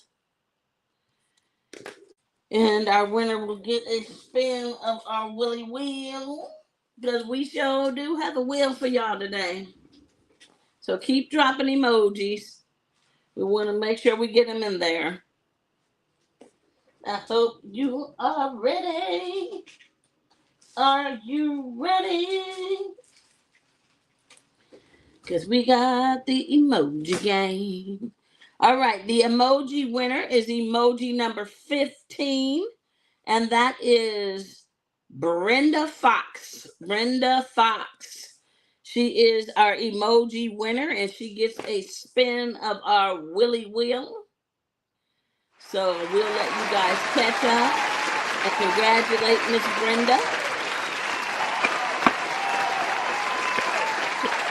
[SPEAKER 3] And our winner will get a spin of our Willy Wheel, because we sure do have a wheel for y'all today. So keep dropping emojis. We want to make sure we get them in there. I hope you are ready. Are you ready? Because we got the emoji game. All right, the emoji winner is emoji number 15, and that is Brenda Fox. Brenda Fox. She is our emoji winner, and she gets a spin of our Willy Wheel. So we'll let you guys catch up and congratulate Miss Brenda.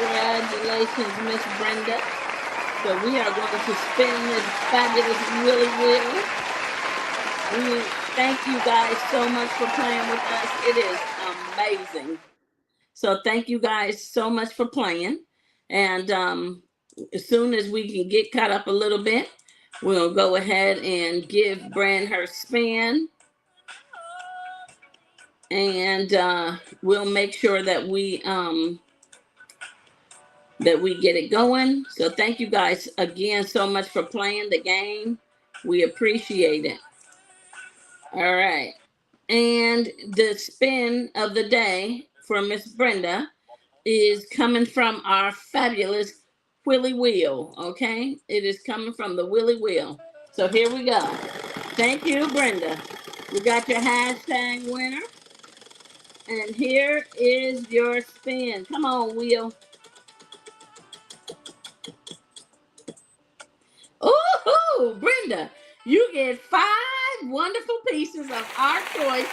[SPEAKER 3] Congratulations, Miss Brenda. So we are going to spin this fabulous Willy Wheel. We thank you guys so much for playing with us. It is amazing. So thank you guys so much for playing. And as soon as we can get caught up a little bit, we'll go ahead and give Brand her spin. And we'll make sure that we get it going. So thank you guys again so much for playing the game. We appreciate it. All right. And the spin of the day for Miss Brenda is coming from our fabulous Willy Wheel, okay? It is coming from the Willy Wheel. So here we go. Thank you, Brenda. We got your hashtag winner. And here is your spin. Come on, Wheel. Ooh, Brenda, you get 5 wonderful pieces of our choice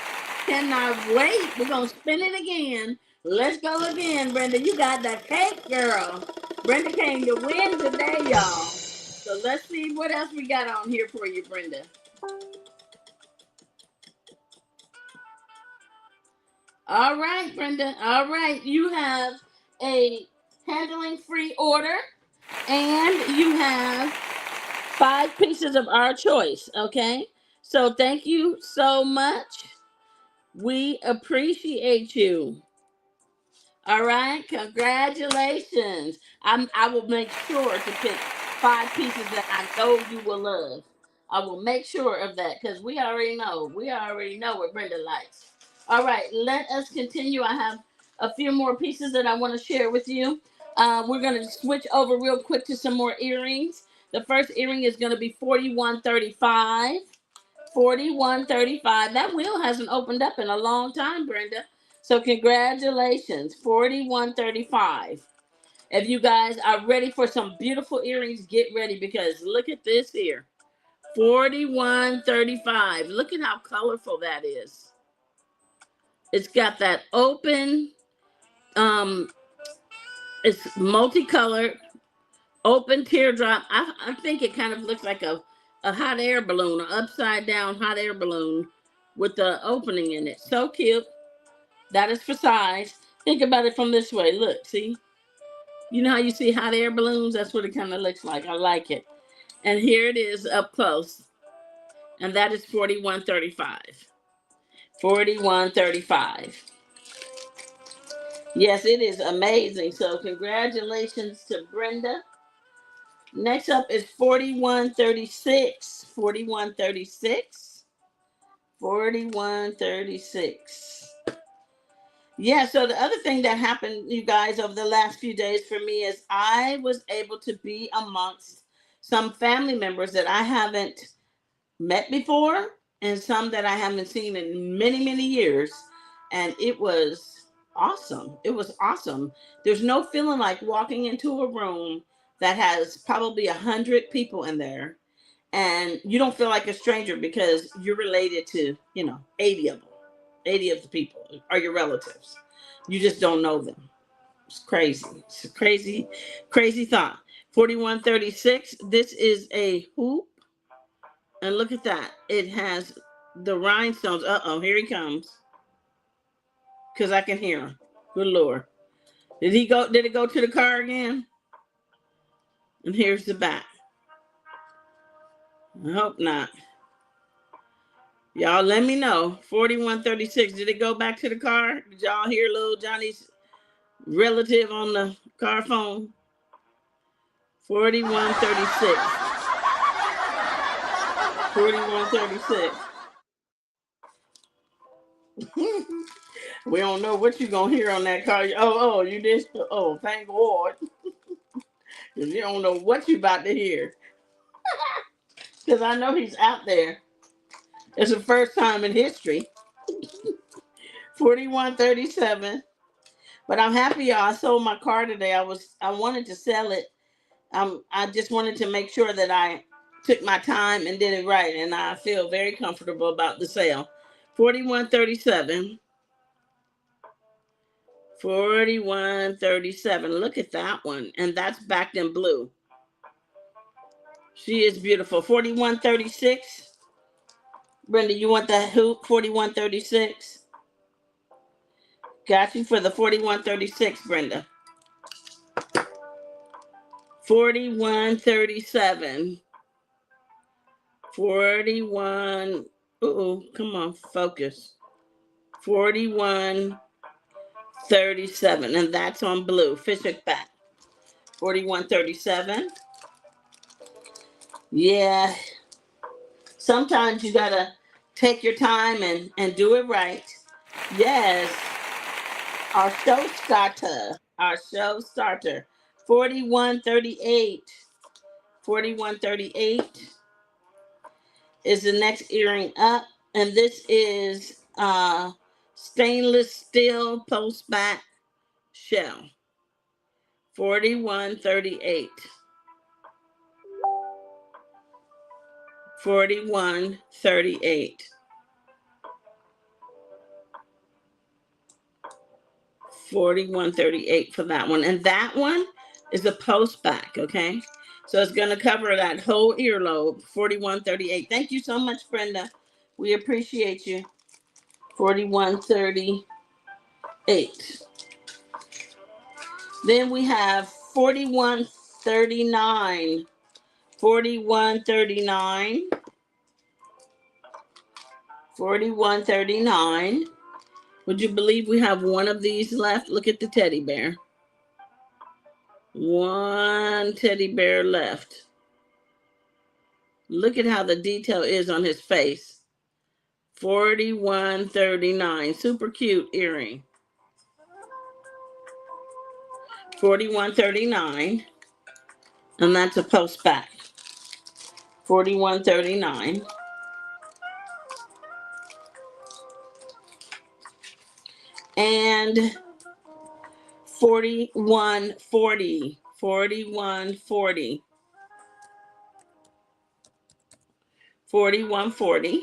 [SPEAKER 3] cannot wait. We're going to spin it again. Let's go again, Brenda. You got the cake, girl. Brenda came to win today, y'all. So let's see what else we got on here for you, Brenda. All right, Brenda. All right. You have a handling free order and you have 5 pieces of our choice. Okay. So thank you so much. We appreciate you. All right, congratulations. I will make sure to pick 5 pieces that I know you will love. I will make sure of that because we already know. We already know what Brenda likes. All right, let us continue. I have a few more pieces that I want to share with you. We're going to switch over real quick to some more earrings. The first earring is going to be $41.35. $41.35. That wheel hasn't opened up in a long time, Brenda. So congratulations, $41.35. If you guys are ready for some beautiful earrings, get ready because look at this here. $41.35. Look at how colorful that is. It's got that open, it's multicolored, open teardrop. I think it kind of looks like a hot air balloon, an upside down hot air balloon with the opening in it. So cute. That is for size. Think about it from this way. Look, see? You know how you see hot air balloons? That's what it kind of looks like. I like it. And here it is up close. And that is $41.35. $41.35. Yes, it is amazing. So congratulations to Brenda. Next up is $41.36. $41.36. $41.36. Yeah, so the other thing that happened, you guys, over the last few days for me is I was able to be amongst some family members that I haven't met before and some that I haven't seen in many, many years. And it was awesome. It was awesome. There's no feeling like walking into a room that has probably 100 people in there and you don't feel like a stranger because you're related to, 80 of them. 80 of the people are your relatives. You just don't know them. It's crazy. It's a crazy, crazy thought. $41.36. This is a hoop. And look at that. It has the rhinestones. Uh-oh, here he comes. Because I can hear him. Good Lord. Did it go to the car again? And here's the back. I hope not. Y'all let me know. $41.36. Did it go back to the car? Did y'all hear little Johnny's relative on the car phone? $41.36. $41.36. We don't know what you're gonna hear on that car. Oh, you did. Oh, thank God. Because you don't know what you're about to hear. Because I know he's out there. It's the first time in history. $41.37. But I'm happy, y'all. I sold my car today. I wanted to sell it. I just wanted to make sure that I took my time and did it right, and I feel very comfortable about the sale. $41.37. $41.37. Look at that one, and that's backed in blue. She is beautiful. $41.36. Brenda, you want that hoop? $41.36. Got you for the $41.36, Brenda. $41.37. 41. Come on, focus. $41.37, and that's on blue. Fish hook back. $41.37. Yeah. Sometimes you gotta take your time and do it right. Yes. Our show starter. $41.38. $41.38 is the next earring up. And this is stainless steel post back shell. $41.38. $41.38. $41.38 for that one. And that one is a post back, okay? So it's going to cover that whole earlobe, $41.38. Thank you so much, Brenda. We appreciate you. $41.38. Then we have $41.39. $41.39. $41.39. Would you believe we have one of these left? Look at the teddy bear. One teddy bear left. Look at how the detail is on his face. $41.39. Super cute earring. $41.39. And that's a post back. $41.39. And $41.40. $41.40. $41.40.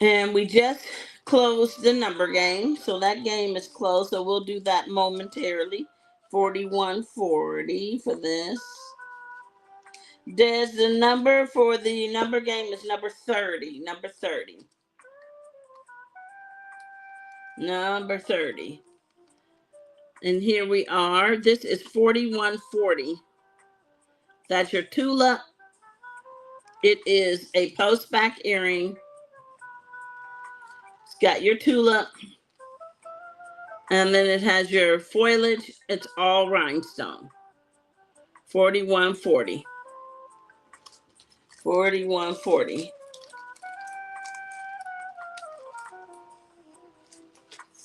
[SPEAKER 3] And we just closed the number game. So that game is closed. So we'll do that momentarily. $41.40 for this. There's the number for the number game is number 30. Number 30. Number 30. And here we are. This is $41.40. That's your Tula. It is a post back earring. It's got your Tula. And then it has your foliage. It's all rhinestone. $41.40. $41.40.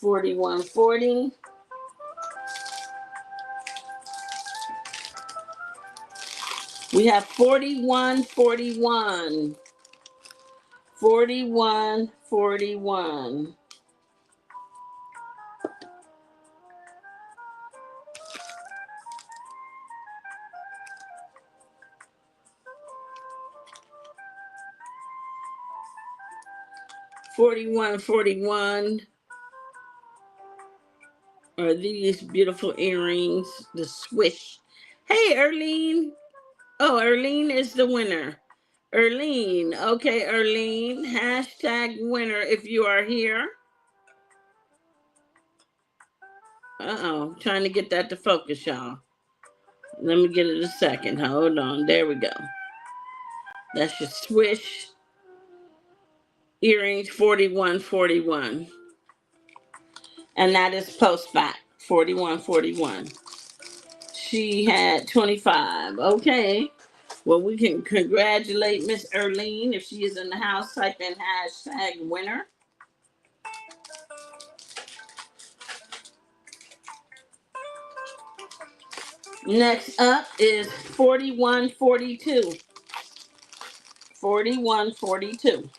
[SPEAKER 3] $41.40. We have $41.41. $41.41. $41.41 are these beautiful earrings, the swish. Hey, Erlene. Oh, Erlene is the winner. Erlene. Okay, Erlene. Hashtag winner if you are here. Uh-oh. Trying to get that to focus, y'all. Let me get it a second. Hold on. There we go. That's your swish. Earrings, $41.41. And that is post back, $41.41. She had 25. Okay. Well, we can congratulate Miss Erlene. If she is in the house, type in hashtag winner. Next up is $41.42. $41.42.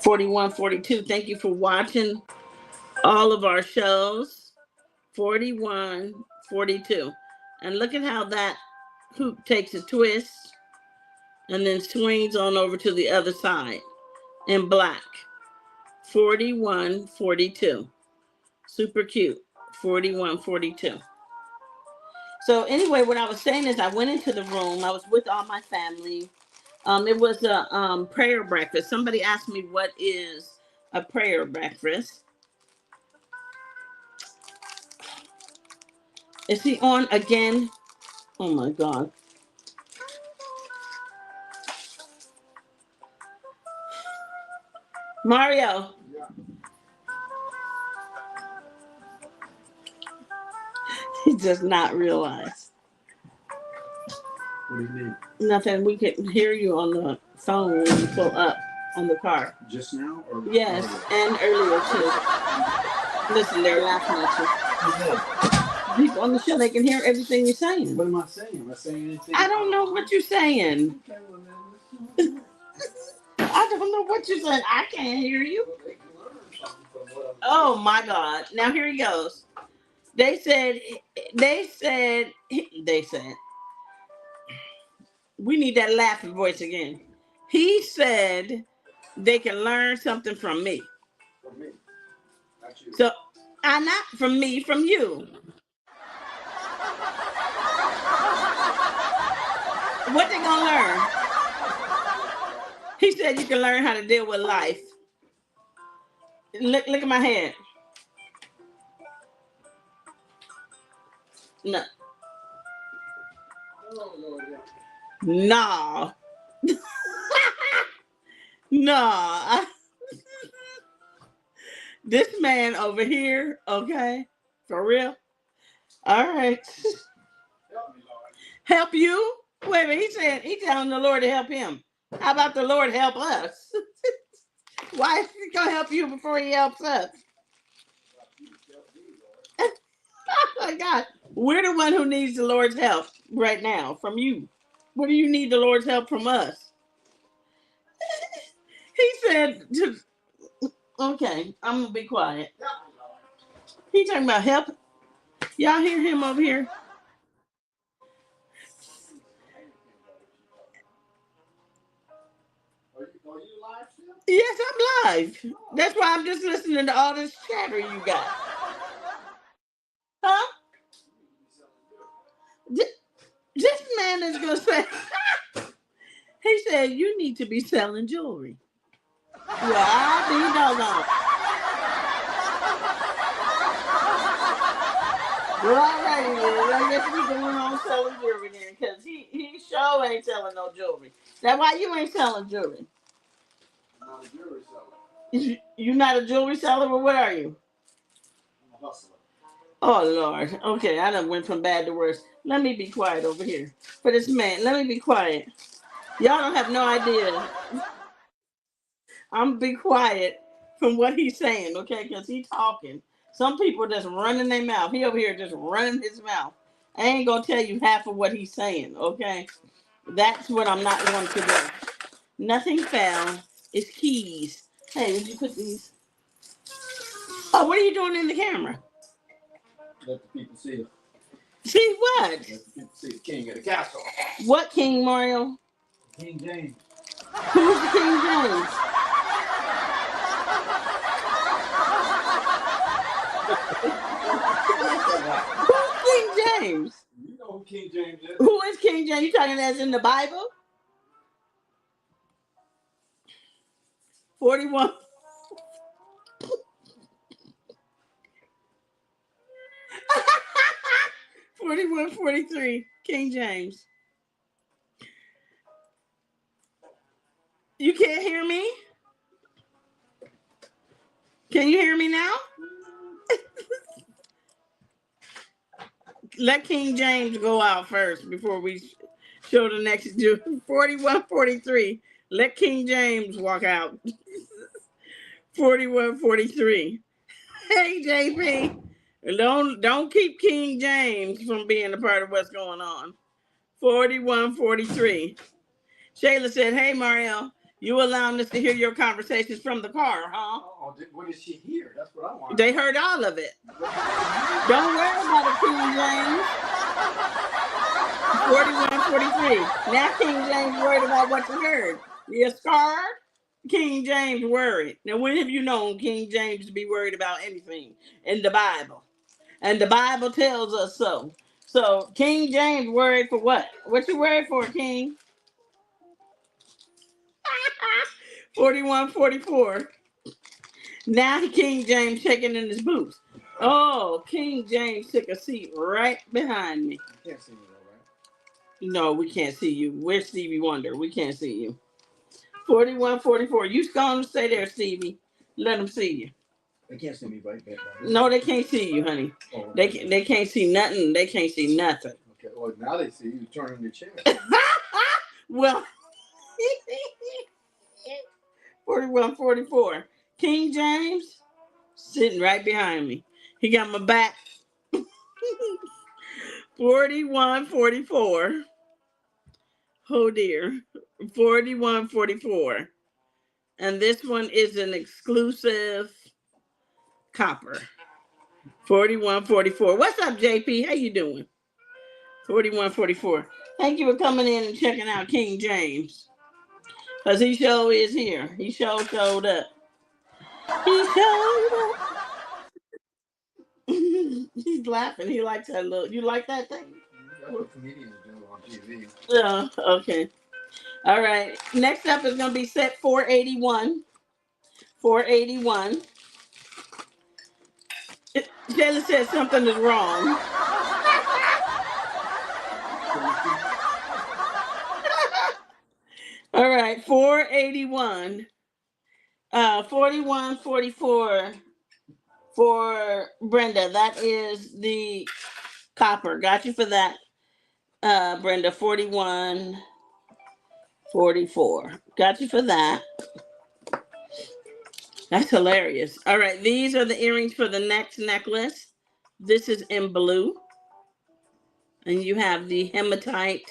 [SPEAKER 3] $41.42. Thank you for watching all of our shows. $41.42. And look at how that hoop takes a twist and then swings on over to the other side in black. $41.42. Super cute. $41.42. So anyway, what I was saying is I went into the room. I was with all my family. It was a prayer breakfast. Somebody asked me what is a prayer breakfast. Is he on again? Oh my God. Mario. He does not realize.
[SPEAKER 5] What do you mean?
[SPEAKER 3] Nothing. We can hear you on the phone when you pull up on the car.
[SPEAKER 5] Just now? Or
[SPEAKER 3] yes, and earlier too. Listen, they're laughing at you. People on the show, they can hear everything you're saying.
[SPEAKER 5] What am I saying? Am I saying anything?
[SPEAKER 3] I don't know what you're saying.
[SPEAKER 5] Okay, well,
[SPEAKER 3] don't know what you're saying. I can't hear you.
[SPEAKER 5] Well, they can learn something from what I'm
[SPEAKER 3] Oh my God. Now here he goes. They said, we need that laughing voice again. He said they can learn something from me.
[SPEAKER 5] from me, not you.
[SPEAKER 3] So, not from me, from you. What they gonna learn? He said you can learn how to deal with life. Look at my head. No.
[SPEAKER 5] Oh, Lord, yeah.
[SPEAKER 3] No. No. This man over here, okay? For real? All right.
[SPEAKER 5] Help me, Lord.
[SPEAKER 3] Help you? Wait a minute. He said he's telling the Lord to help him. How about the Lord help us? Why is he gonna help you before he helps us? Oh my God. We're the one who needs the Lord's help right now from you. What do you need the Lord's help from us? He said, okay, I'm gonna be quiet. He talking about help. Y'all hear him over here?
[SPEAKER 5] Are you live still?
[SPEAKER 3] Yes, I'm live. That's why I'm just listening to all this chatter you got. Huh? This man is gonna say, he said, you need to be selling jewelry. Well, I'll be doggone. Well, all righty then. I guess we going on selling jewelry then, because he sure ain't selling no jewelry. That's why you ain't selling jewelry.
[SPEAKER 5] I'm not a jewelry seller.
[SPEAKER 3] You not a jewelry seller, but what are you?
[SPEAKER 5] I'm a hustler.
[SPEAKER 3] Oh, Lord. Okay, I done went from bad to worse. Let me be quiet over here. For this man, let me be quiet. Y'all don't have no idea. I'm be quiet from what he's saying, okay? Because he's talking. Some people just running their mouth. He over here just running his mouth. I ain't gonna tell you half of what he's saying, okay? That's what I'm not going to do. Nothing fell. It's keys. Hey, would you put these? Oh, what are you doing in the camera?
[SPEAKER 5] Let the people see it.
[SPEAKER 3] See what?
[SPEAKER 5] Let the people see the king of the castle.
[SPEAKER 3] What King Mario?
[SPEAKER 5] King James.
[SPEAKER 3] Who's the King James? Who's King James?
[SPEAKER 5] You know who King James is.
[SPEAKER 3] Who is King James? You talking as in the Bible? 41. 41, 43. King James. You can't hear me? Can you hear me now? Let King James go out first before we show the next 41, 43. Let King James walk out. 41, 43. Hey, JP. Don't keep King James from being a part of what's going on. 41, 43. Shayla said, hey, Mario, you allowing us to hear your conversations from the car, huh?
[SPEAKER 5] Oh, what did she hear? That's what I want.
[SPEAKER 3] They heard all of it. Don't worry about it, King James. 41, 43. Now King James worried about what you heard. You scarred? King James worried. Now, when have you known King James to be worried about anything in the Bible? And the Bible tells us so. So King James worried for what? What you worried for, King? 41, 44. Now King James checking in his boots. Oh, King James took a seat right behind me.
[SPEAKER 5] You can't see me though, right?
[SPEAKER 3] No, we can't see you. Where's Stevie Wonder? We can't see you. 41, 44. You gonna stay there, Stevie. Let them see you.
[SPEAKER 5] They can't see me right back.
[SPEAKER 3] No, they can't see you, honey.
[SPEAKER 5] Oh,
[SPEAKER 3] They can't see nothing. They can't see nothing.
[SPEAKER 5] Okay, well, now they see you turning the chair.
[SPEAKER 3] Well, 41, 44. King James sitting right behind me. He got my back. 41, 44. Oh dear. 41, 44. And this one is an exclusive copper. 4144. What's up, JP? How you doing? 4144. Thank you for coming in and checking out King James. Because he sure is here. He sure showed up. He showed up. He's laughing. He likes that look. You like that thing?
[SPEAKER 5] That's what comedians do on TV.
[SPEAKER 3] Yeah, okay. All right. Next up is going to be set 481. 481. Jayla said something is wrong. All right, 481. 4144 for Brenda. That is the copper. Got you for that, Brenda. 4144. Got you for that. That's hilarious. All right, these are the earrings for the next necklace. This is in blue. And you have the hematite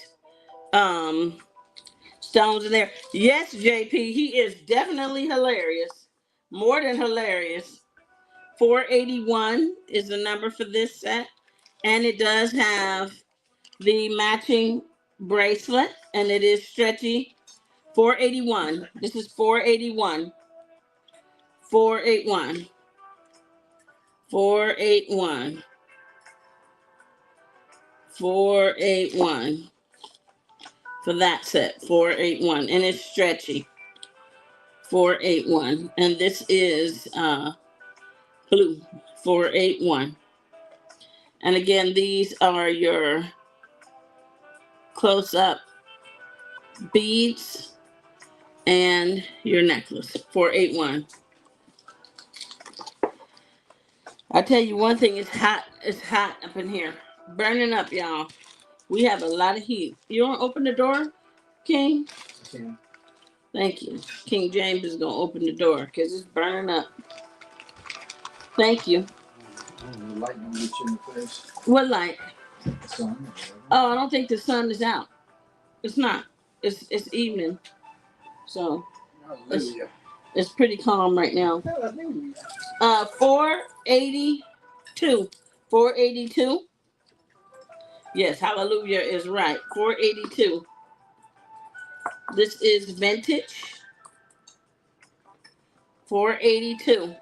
[SPEAKER 3] stones in there. Yes, JP, he is definitely hilarious. More than hilarious. 481 is the number for this set. And it does have the matching bracelet. And it is stretchy. 481. This is 481. 481. 481. 481 for that set. 481. And it's stretchy. 481. And this is blue. 481. And again, these are your close-up beads and your necklace. 481. I tell you one thing, it's hot. It's hot up in here. Burning up, y'all. We have a lot of heat. You want to open the door, King?
[SPEAKER 5] Okay.
[SPEAKER 3] Thank you. King James is going to open the door because it's burning up. Thank you.
[SPEAKER 5] The light don't get you in the face.
[SPEAKER 3] What light?
[SPEAKER 5] The sun or whatever.
[SPEAKER 3] Oh, I don't think the sun is out. It's not. It's evening. So
[SPEAKER 5] Hallelujah.
[SPEAKER 3] it's pretty calm right now.
[SPEAKER 5] Hallelujah.
[SPEAKER 3] 482. 482. Yes, hallelujah is right. 482. This is vintage. 482.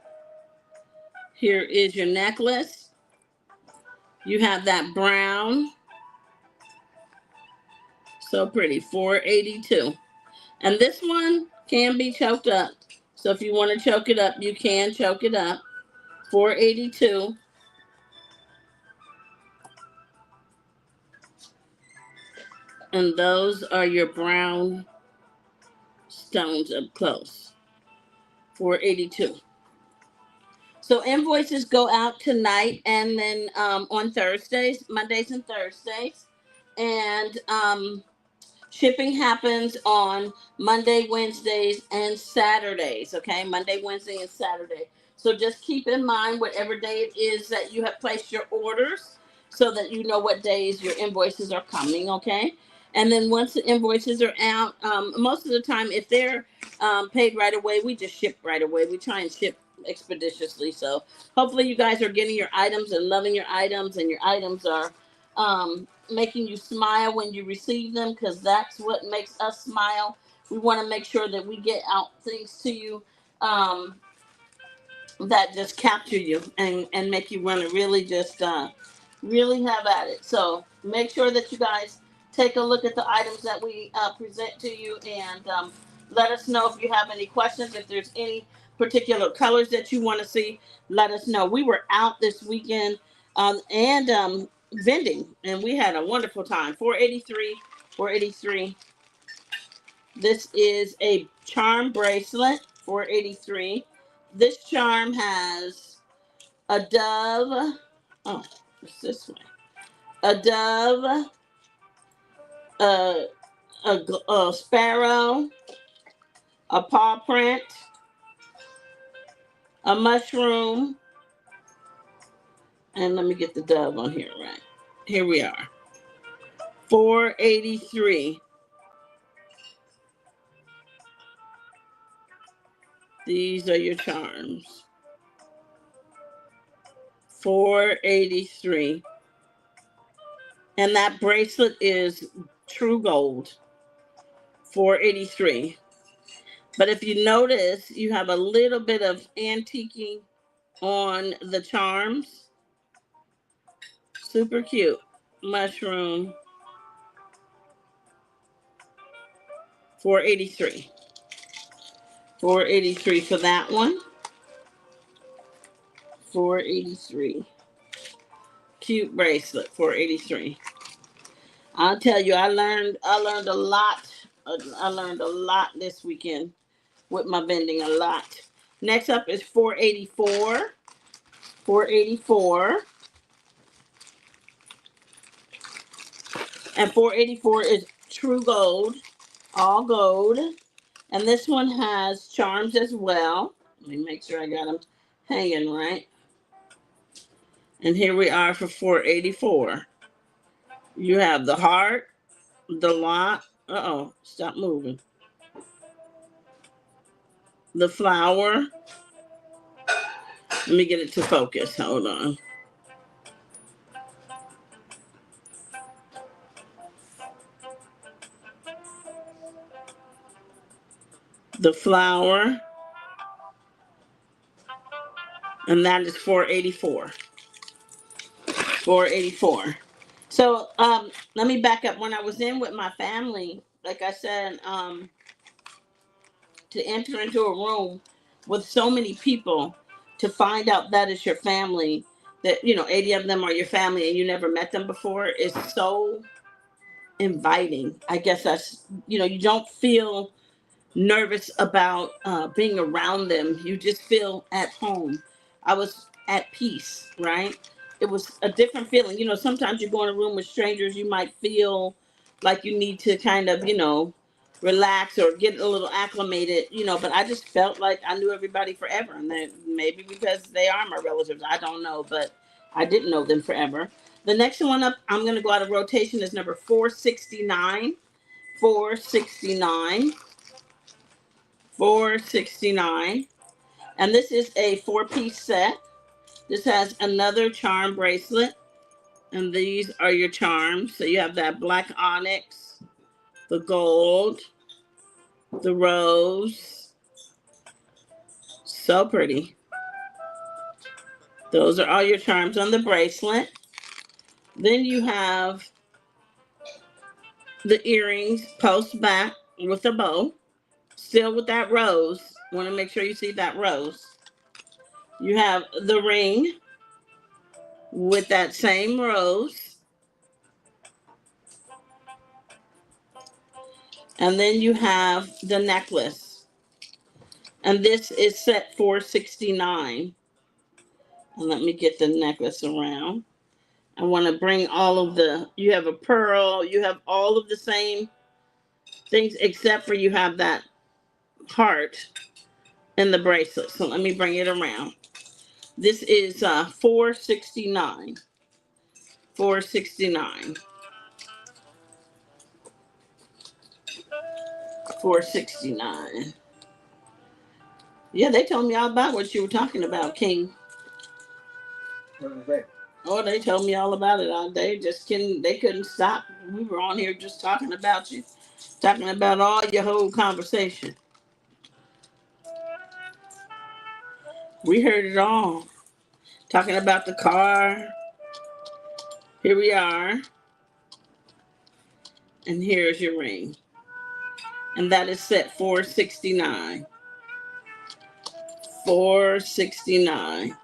[SPEAKER 3] Here is your necklace. You have that brown. So pretty. 482. And this one can be choked up. So if you want to choke it up, you can choke it up. 482. And those are your brown stones up close. 482. So invoices go out tonight and then on Thursdays, Mondays and Thursdays. And shipping happens on Monday, Wednesdays, and Saturdays. Okay, Monday, Wednesday, and Saturday. So just keep in mind whatever day it is that you have placed your orders so that you know what days your invoices are coming. Okay. And then once the invoices are out, most of the time, if they're paid right away, we just ship right away. We try and ship expeditiously. So hopefully you guys are getting your items and loving your items, and your items are making you smile when you receive them, because that's what makes us smile. We want to make sure that we get out things to you that just capture you and make you want to really just really have at it. So make sure that you guys take a look at the items that we present to you, and let us know if you have any questions. If there's any particular colors that you want to see, let us know. We were out this weekend and vending, and we had a wonderful time. 483, 483. This is a charm bracelet. 483. This charm has a dove. Oh, it's this way. A dove, a sparrow, a paw print, a mushroom, and let me get the dove on here right. Here we are. 483. These are your charms. $483. And that bracelet is true gold. $483. But if you notice, you have a little bit of antiquing on the charms. Super cute. Mushroom. $483. $483 for that one. $483. Cute bracelet. $483. I'll tell you, I learned a lot. I learned a lot this weekend with my vending. A lot. Next up is $484. $484. And $484 is true gold. All gold. And this one has charms as well. Let me make sure I got them hanging right. And here we are for $484. You have the heart, the lot. Uh-oh, stop moving. The flower. Let me get it to focus. Hold on. The flower. And that is $484. $484. So let me back up. When I was in with my family, like I said, to enter into a room with so many people, to find out that is your family, that 80 of them are your family and you never met them before, is so inviting. I guess that's, you don't feel nervous about being around them. You just feel at home. I was at peace, right? It was a different feeling. Sometimes you go in a room with strangers, you might feel like you need to kind of, relax or get a little acclimated, but I just felt like I knew everybody forever. And then maybe because they are my relatives, I don't know, but I didn't know them forever. The next one up, I'm going to go out of rotation, is number 469. 469. 469. And this is a 4-piece set. This has another charm bracelet. And these are your charms. So you have that black onyx, the gold, the rose. So pretty. Those are all your charms on the bracelet. Then you have the earrings post back with a bow. Still with that rose. Want to make sure you see that rose. You have the ring with that same rose. And then you have the necklace. And this is set $469. And let me get the necklace around. I want to bring all of you have a pearl, you have all of the same things, except for you have that heart in the bracelet. So let me bring it around. This is $469. $469. $469. Yeah, they told me all about what you were talking about, King.
[SPEAKER 5] What was that?
[SPEAKER 3] Oh, they told me all about it. They couldn't stop. We were on here just talking about you, talking about all your whole conversation. We heard it all. Talking about the car. Here we are. And here's your ring. And that is set $469. $469.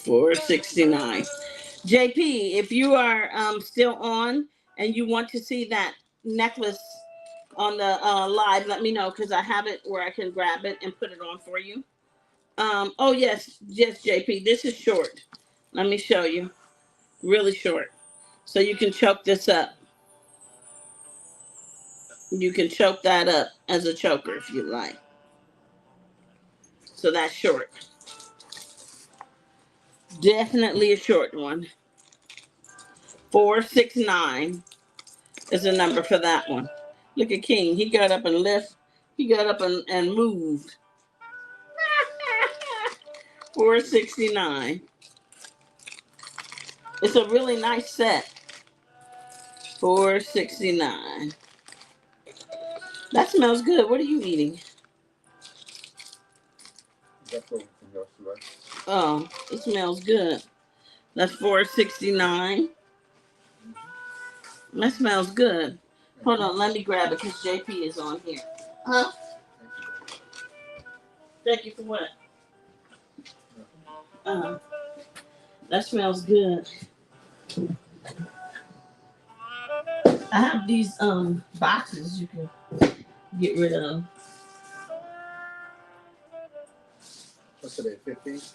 [SPEAKER 3] $469. JP, if you are still on and you want to see that necklace on the live, let me know, because I have it where I can grab it and put it on for you. Oh yes, JP, this is short. Let me show you. Really short. So you can choke this up. You can choke that up as a choker if you like. So that's short. Definitely a short one. 469 is the number for that one. Look at King. He got up and left He got up and moved. $4.69. It's a really nice set. $4.69. That smells good. What are you eating?
[SPEAKER 5] That's what else, right?
[SPEAKER 3] Oh, it smells good. That's $4.69. That smells good. Hold on, let me grab it because JP is on here. Huh? Thank you for what? That smells good. I have these boxes you can get rid of.
[SPEAKER 5] What's today, 15th?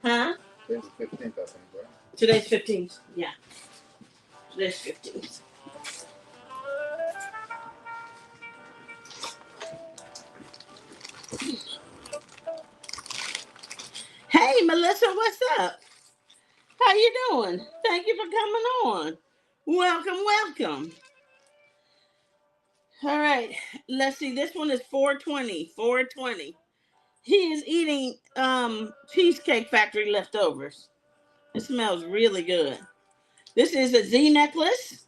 [SPEAKER 3] Huh?
[SPEAKER 5] Today's the 15th, I think, right?
[SPEAKER 3] Today's 15th. Yeah. Today's 15th. Hey, Melissa, what's up? How you doing? Thank you for coming on. Welcome, welcome. All right, let's see. This one is $4.20. $4.20. He is eating Cheesecake Factory leftovers. It smells really good. This is a Z necklace.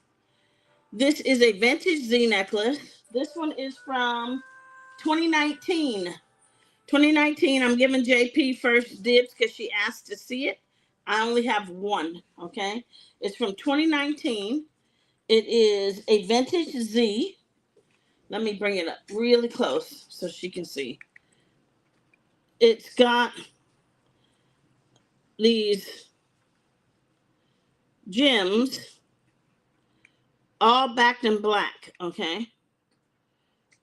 [SPEAKER 3] This is a vintage Z necklace. This one is from 2019. 2019, I'm giving JP first dibs because she asked to see it. I only have one, okay? It's from 2019. It is a vintage Z. Let me bring it up really close so she can see. It's got these gems all backed in black, okay?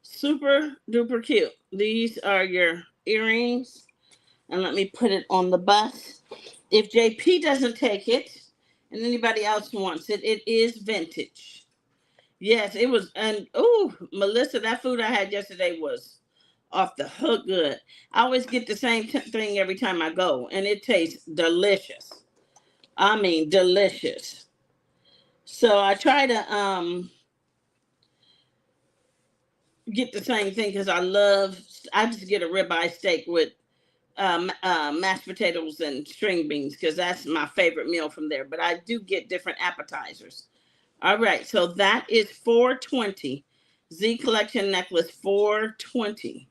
[SPEAKER 3] Super duper cute. These are your earrings. And let me put it on the bus. If JP doesn't take it and anybody else wants it, it is vintage. Yes, it was. And oh, Melissa, that food I had yesterday was off the hook good. I always get the same thing every time I go, and it tastes delicious. I mean, delicious. So I try to get the same thing because I just get a ribeye steak with mashed potatoes and string beans because that's my favorite meal from there. But I do get different appetizers. All right, so that is $4.20. Z Collection necklace, $4.20.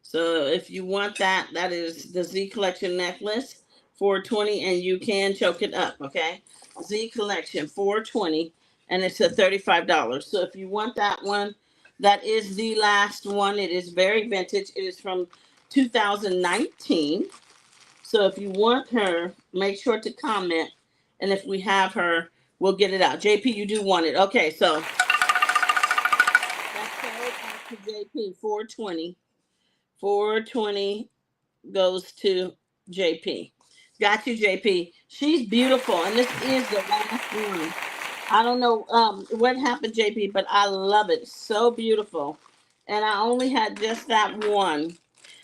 [SPEAKER 3] So if you want that, that is the Z Collection necklace, $4.20, and you can choke it up, okay? Z Collection, $4.20, and it's a $35. So if you want that one, that is the last one. It is very vintage. It is from 2019. So if you want her, make sure to comment, and if we have her, we'll get it out. JP, you do want it. Okay, so that's to JP, $4.20. $4.20 goes to JP. Got you, JP. She's beautiful, and this is the last one. I don't know what happened, JP, but I love it. So beautiful. And I only had just that one.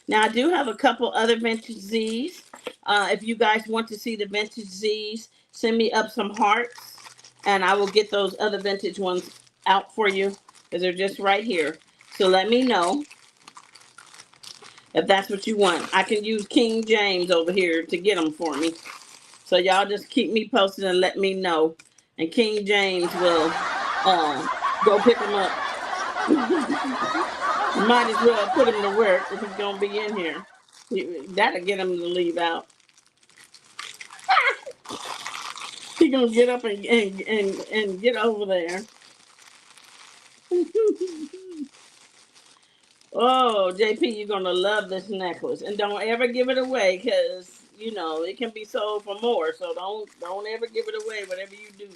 [SPEAKER 3] Now, I do have a couple other vintage Zs. If you guys want to see the vintage Zs, send me up some hearts, and I will get those other vintage ones out for you because they're just right here. So let me know if that's what you want. I can use King James over here to get them for me. So y'all just keep me posted and let me know. And King James will go pick them up. Might as well put him to work if he's going to be in here. That'll get him to leave out. He's going to get up and get over there. Oh, JP, you're going to love this necklace. And don't ever give it away because, you know, it can be sold for more. So don't ever give it away. Whatever you do,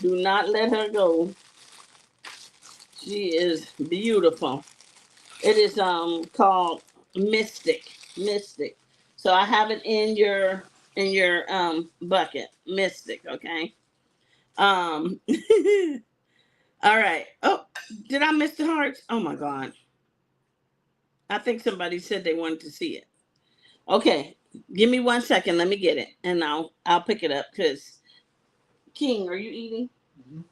[SPEAKER 3] do not let her go. She is beautiful. It is called Mystic. So I have it in your bucket. Mystic, okay? All right. Oh, did I miss the hearts? Oh my God. I think somebody said they wanted to see it. Okay, give me 1 second. Let me get it, and I'll pick it up. Cause King, are you eating? Mm-hmm.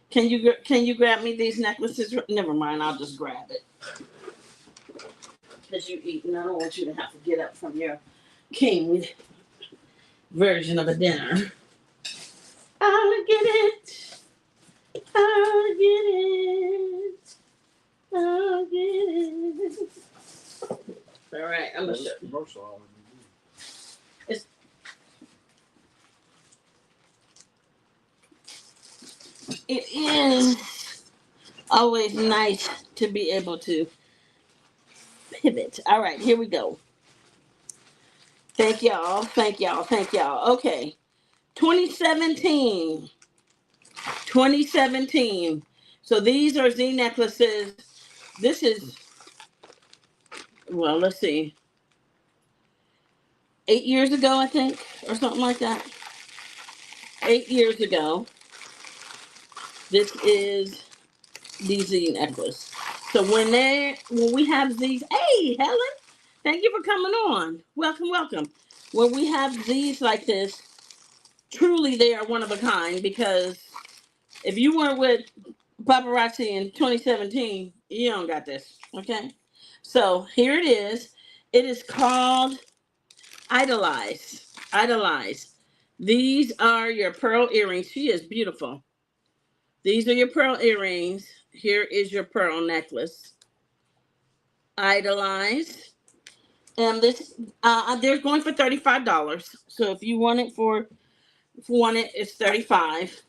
[SPEAKER 3] Can you grab me these necklaces? Never mind. I'll just grab it. Because you eat, and I don't want you to have to get up from your king version of a dinner. I'll get it. I'll get it. I'll get it. All right, I'm gonna show you.
[SPEAKER 5] Commercial.
[SPEAKER 3] It is always nice to be able to pivot. All right, here we go. Thank y'all. Thank y'all. Thank y'all. Okay. 2017. 2017. So these are Z necklaces. This is, well, let's see, 8 years ago, I think, or something like that. 8 years ago. This is the Z necklace. So when we have these, hey, Helen, thank you for coming on. Welcome, welcome. When we have these like this, truly they are one of a kind, because if you weren't with paparazzi in 2017, you don't got this, okay? So here it is. It is called Idolize. Idolize. These are your pearl earrings. She is beautiful. These are your pearl earrings. Here is your pearl necklace. Idolize. And this, they're going for $35. So if you want it it's $35.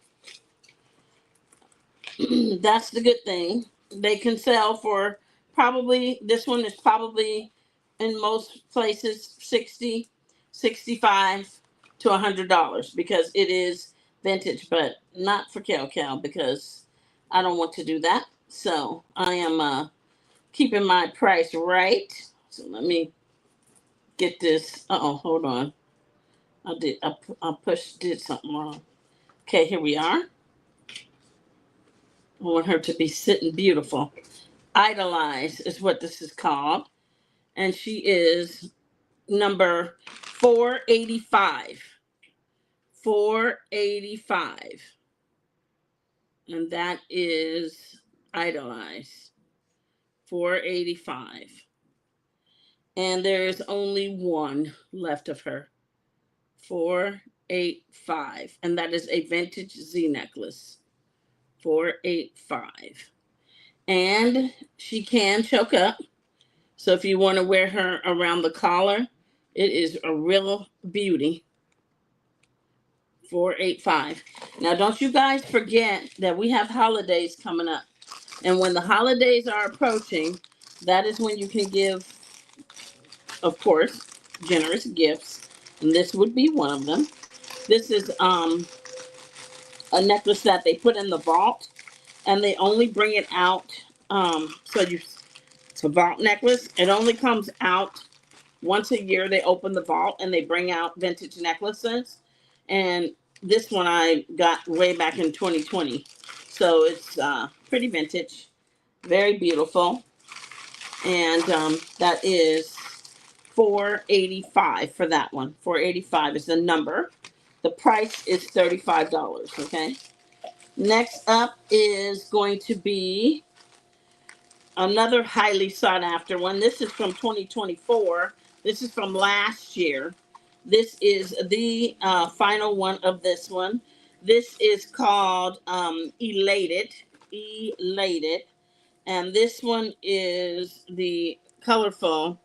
[SPEAKER 3] That's the good thing. They can sell for probably, this one is probably in most places $60, $65 to $100 because it is vintage, but not for Cal because I don't want to do that. So I am keeping my price right. So let me get this. Hold on. I did something wrong. Okay, here we are. I want her to be sitting beautiful. Idolize is what this is called. And she is number 485. 485. And that is Idolize. 485. And there's only one left of her. 485. And that is a vintage Z necklace. 485. And she can choke up. So if you want to wear her around the collar, it is a real beauty. 485. Now don't you guys forget that we have holidays coming up. And when the holidays are approaching, that is when you can give, of course, generous gifts. And this would be one of them. This is a necklace that they put in the vault, and they only bring it out. It's a vault necklace. It only comes out once a year. They open the vault and they bring out vintage necklaces. And this one I got way back in 2020. So it's pretty vintage, very beautiful. And that is $485 for that one. $485 is the number. The price is $35, okay? Next up is going to be another highly sought after one. This is from 2024. This is from last year. This is the final one of this one. This is called Elated. Elated. And this one is the colorful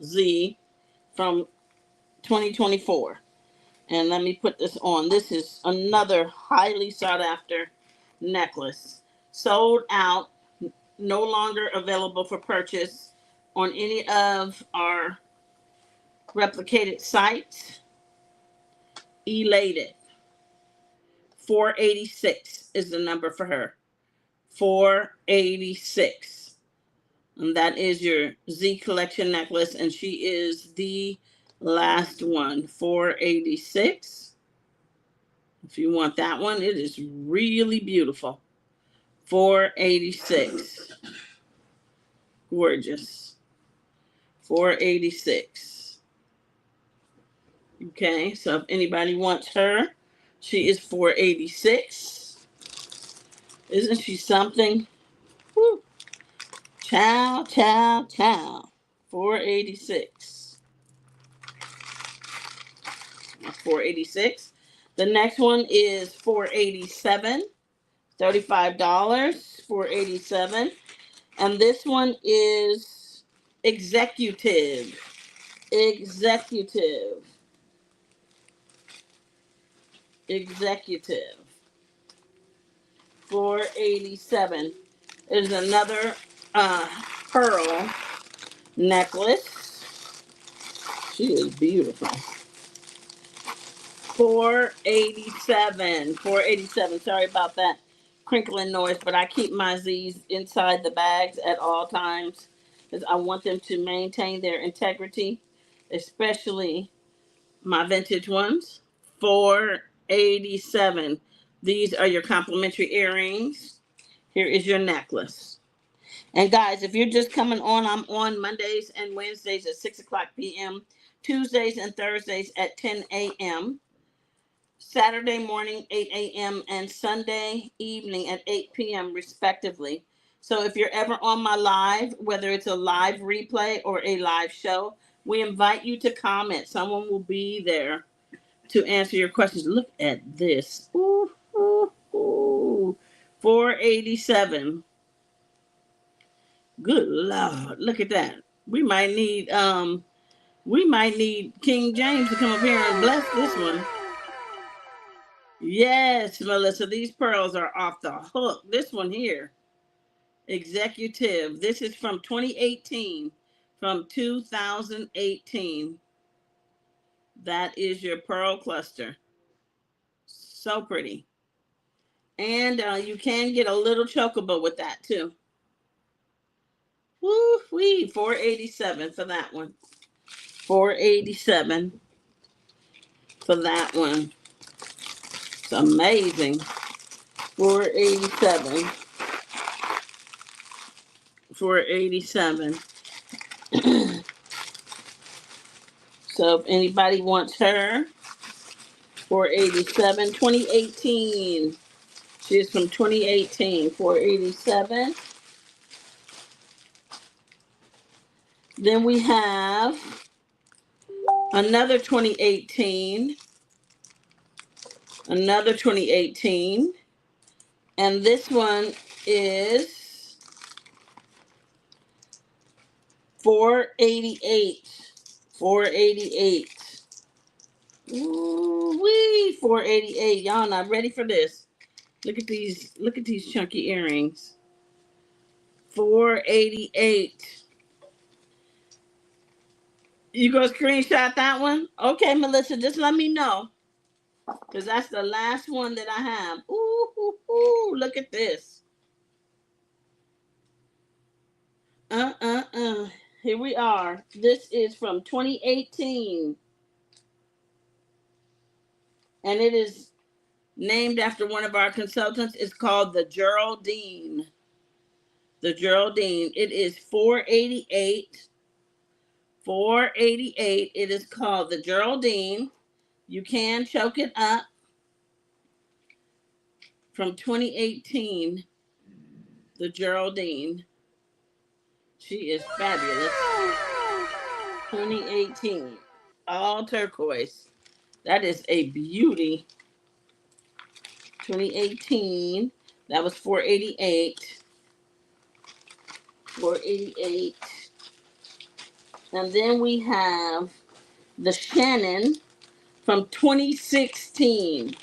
[SPEAKER 3] Z from 2024. And let me put this on. This is another highly sought after necklace. Sold out, no longer available for purchase on any of our replicated sites. Elated. 486 is the number for her. 486. And that is your Z collection necklace. And she is the last one. 486. If you want that one, it is really beautiful. 486. Gorgeous. 486. Okay, so if anybody wants her, she is 486. Isn't she something? Woo. Chow, chow, chow. 486. 486. The next one is 487. $35. 487. And this one is executive. Executive. Executive. 487. There's another pearl necklace. She is beautiful. 487. 487. Sorry about that crinkling noise, but I keep my Z's inside the bags at all times because I want them to maintain their integrity, especially my vintage ones. 487. These are your complimentary earrings. Here is your necklace. And guys, if you're just coming on, I'm on Mondays and Wednesdays at 6 o'clock p.m., Tuesdays and Thursdays at 10 a.m., Saturday morning, 8 a.m., and Sunday evening at 8 p.m., respectively. So if you're ever on my live, whether it's a live replay or a live show, we invite you to comment. Someone will be there to answer your questions. Look at this. Ooh, ooh, ooh. 487. Good Lord. Look at that. We might need King James to come up here and bless this one. Yes, Melissa, these pearls are off the hook. This one here, executive. This is from 2018. From 2018. That is your pearl cluster. So pretty. And you can get a little chocobo with that too. Woo-wee, 487 for that one. 487 for that one. It's amazing. 487. 487. So if anybody wants her, 487, 2018. She is from 2018, 487. Then we have another 2018. Another 2018. And this one is 488. 488. Ooh-wee, 488. Y'all not ready for this. Look at these chunky earrings. 488. You gonna screenshot that one? Okay, Melissa, just let me know. Because that's the last one that I have. Ooh, ooh, ooh, look at this. Here we are. This is from 2018. And it is named after one of our consultants. It's called the Geraldine. The Geraldine. It is 488. 488. It is called the Geraldine. You can choke it up. From 2018. The Geraldine. She is fabulous. 2018. All turquoise. That is a beauty. 2018. That was 488. 488. And then we have the Shannon from 2016.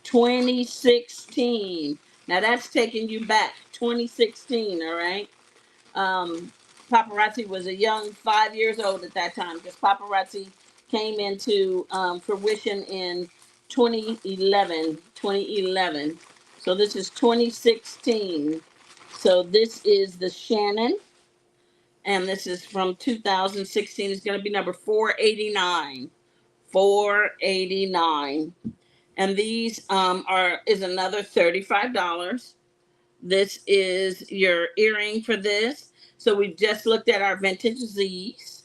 [SPEAKER 3] 2016. Now that's taking you back. 2016, all right? Paparazzi was a young 5 years old at that time because paparazzi came into fruition in 2011. 2011. So this is 2016. So this is the Shannon. And this is from 2016. It's going to be number 489. 489. And these is another $35. This is your earring for this. So we just looked at our vintage Z's.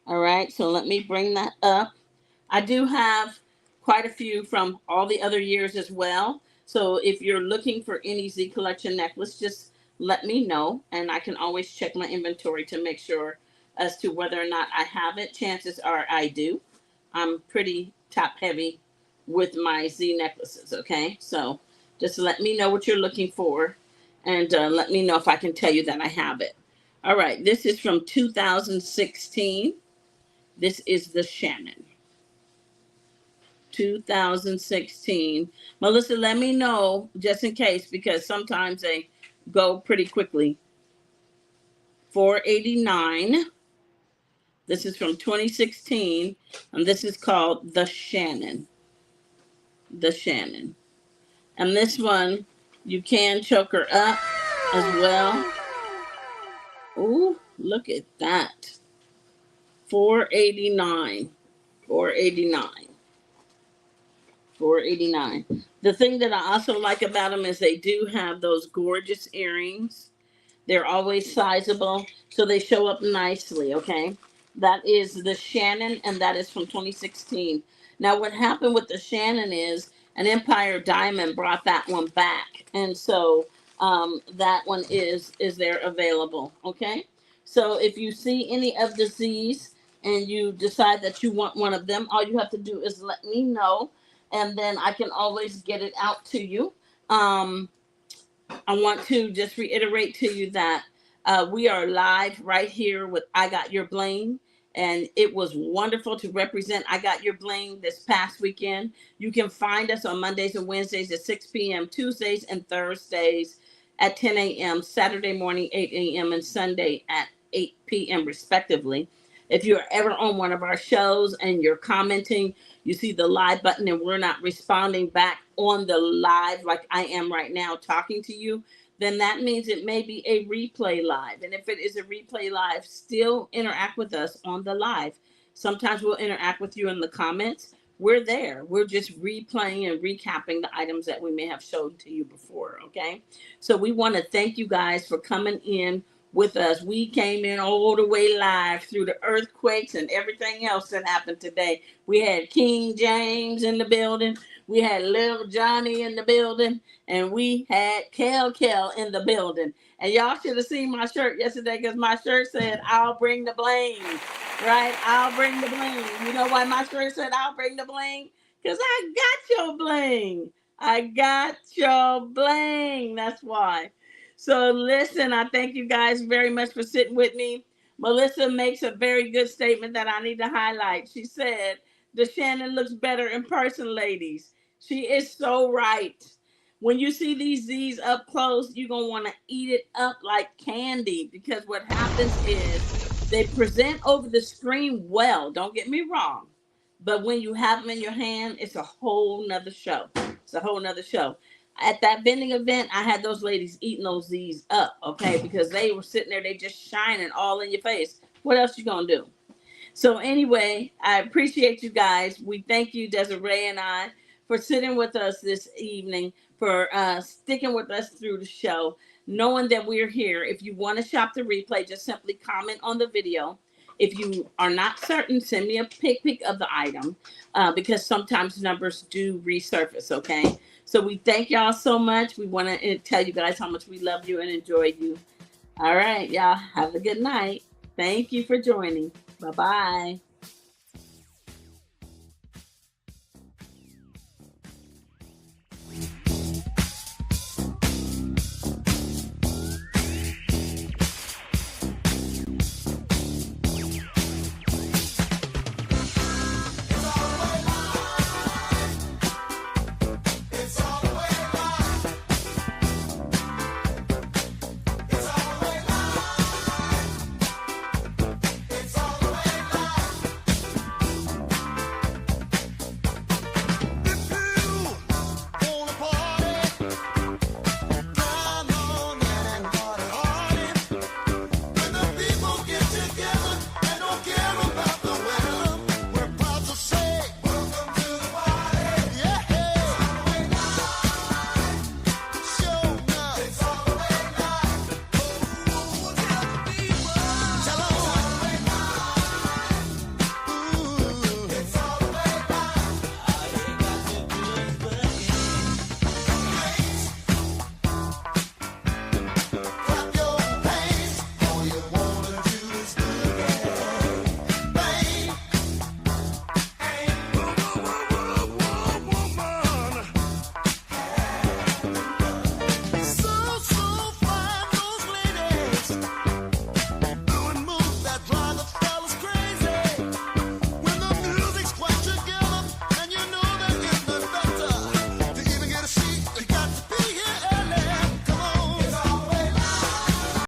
[SPEAKER 3] All right, so let me bring that up. I do have quite a few from all the other years as well. So if you're looking for any Z collection necklace, just let me know, and I can always check my inventory to make sure as to whether or not I have it. Chances are I do. I'm pretty top heavy with my Z necklaces, okay? So just let me know what you're looking for, and let me know if I can tell you that I have it. All right, this is from 2016. This is the Shannon. 2016. Melissa, let me know just in case, because sometimes they go pretty quickly. 489. This is from 2016, and this is called the Shannon. The Shannon. And this one, you can choke her up as well. Ooh, look at that. 489. 489. 489. The thing that I also like about them is they do have those gorgeous earrings. They're always sizable, so they show up nicely, okay? That is the Shannon, and that is from 2016. Now, what happened with the Shannon is an Empire Diamond brought that one back, and so that one is there available, okay? So if you see any of the Z's and you decide that you want one of them, all you have to do is let me know, and then I can always get it out to you. I want to just reiterate to you that we are live right here with I Got Your Bling. And it was wonderful to represent I Got Your Bling this past weekend. You can find us on Mondays and Wednesdays at 6 p.m., Tuesdays and Thursdays at 10 a.m., Saturday morning 8 a.m., and Sunday at 8 p.m. respectively. If you're ever on one of our shows and you're commenting, you see the live button and we're not responding back on the live like I am right now talking to you, then that means it may be a replay live. And if it is a replay live, still interact with us on the live. Sometimes we'll interact with you in the comments. We're there. We're just replaying and recapping the items that we may have showed to you before, okay? So we want to thank you guys for coming in with us. We came in all the way live through the earthquakes and everything else that happened today. We had King James in the building. We had Little Johnny in the building. And we had Kel in the building. And y'all should have seen my shirt yesterday because my shirt said, I'll bring the bling. Right? I'll bring the bling. You know why my shirt said, I'll bring the bling? Because I got your bling. I got your bling. That's why. So listen, I thank you guys very much for sitting with me. Melissa makes a very good statement that I need to highlight. She said, the Shannon looks better in person, ladies. She is so right. When you see these Z's up close, you're going to want to eat it up like candy, because what happens is they present over the screen well. Don't get me wrong. But when you have them in your hand, it's a whole nother show. It's a whole nother show. At that vending event, I had those ladies eating those Z's up, okay? Because they were sitting there, they just shining all in your face. What else you gonna do? So anyway, I appreciate you guys. We thank you, Desiree and I, for sitting with us this evening, for sticking with us through the show, knowing that we're here. If you want to shop the replay, just simply comment on the video. If you are not certain, send me a pic of the item, because sometimes numbers do resurface, okay? So we thank y'all so much. We want to tell you guys how much we love you and enjoy you. All right, y'all. Have a good night. Thank you for joining. Bye-bye.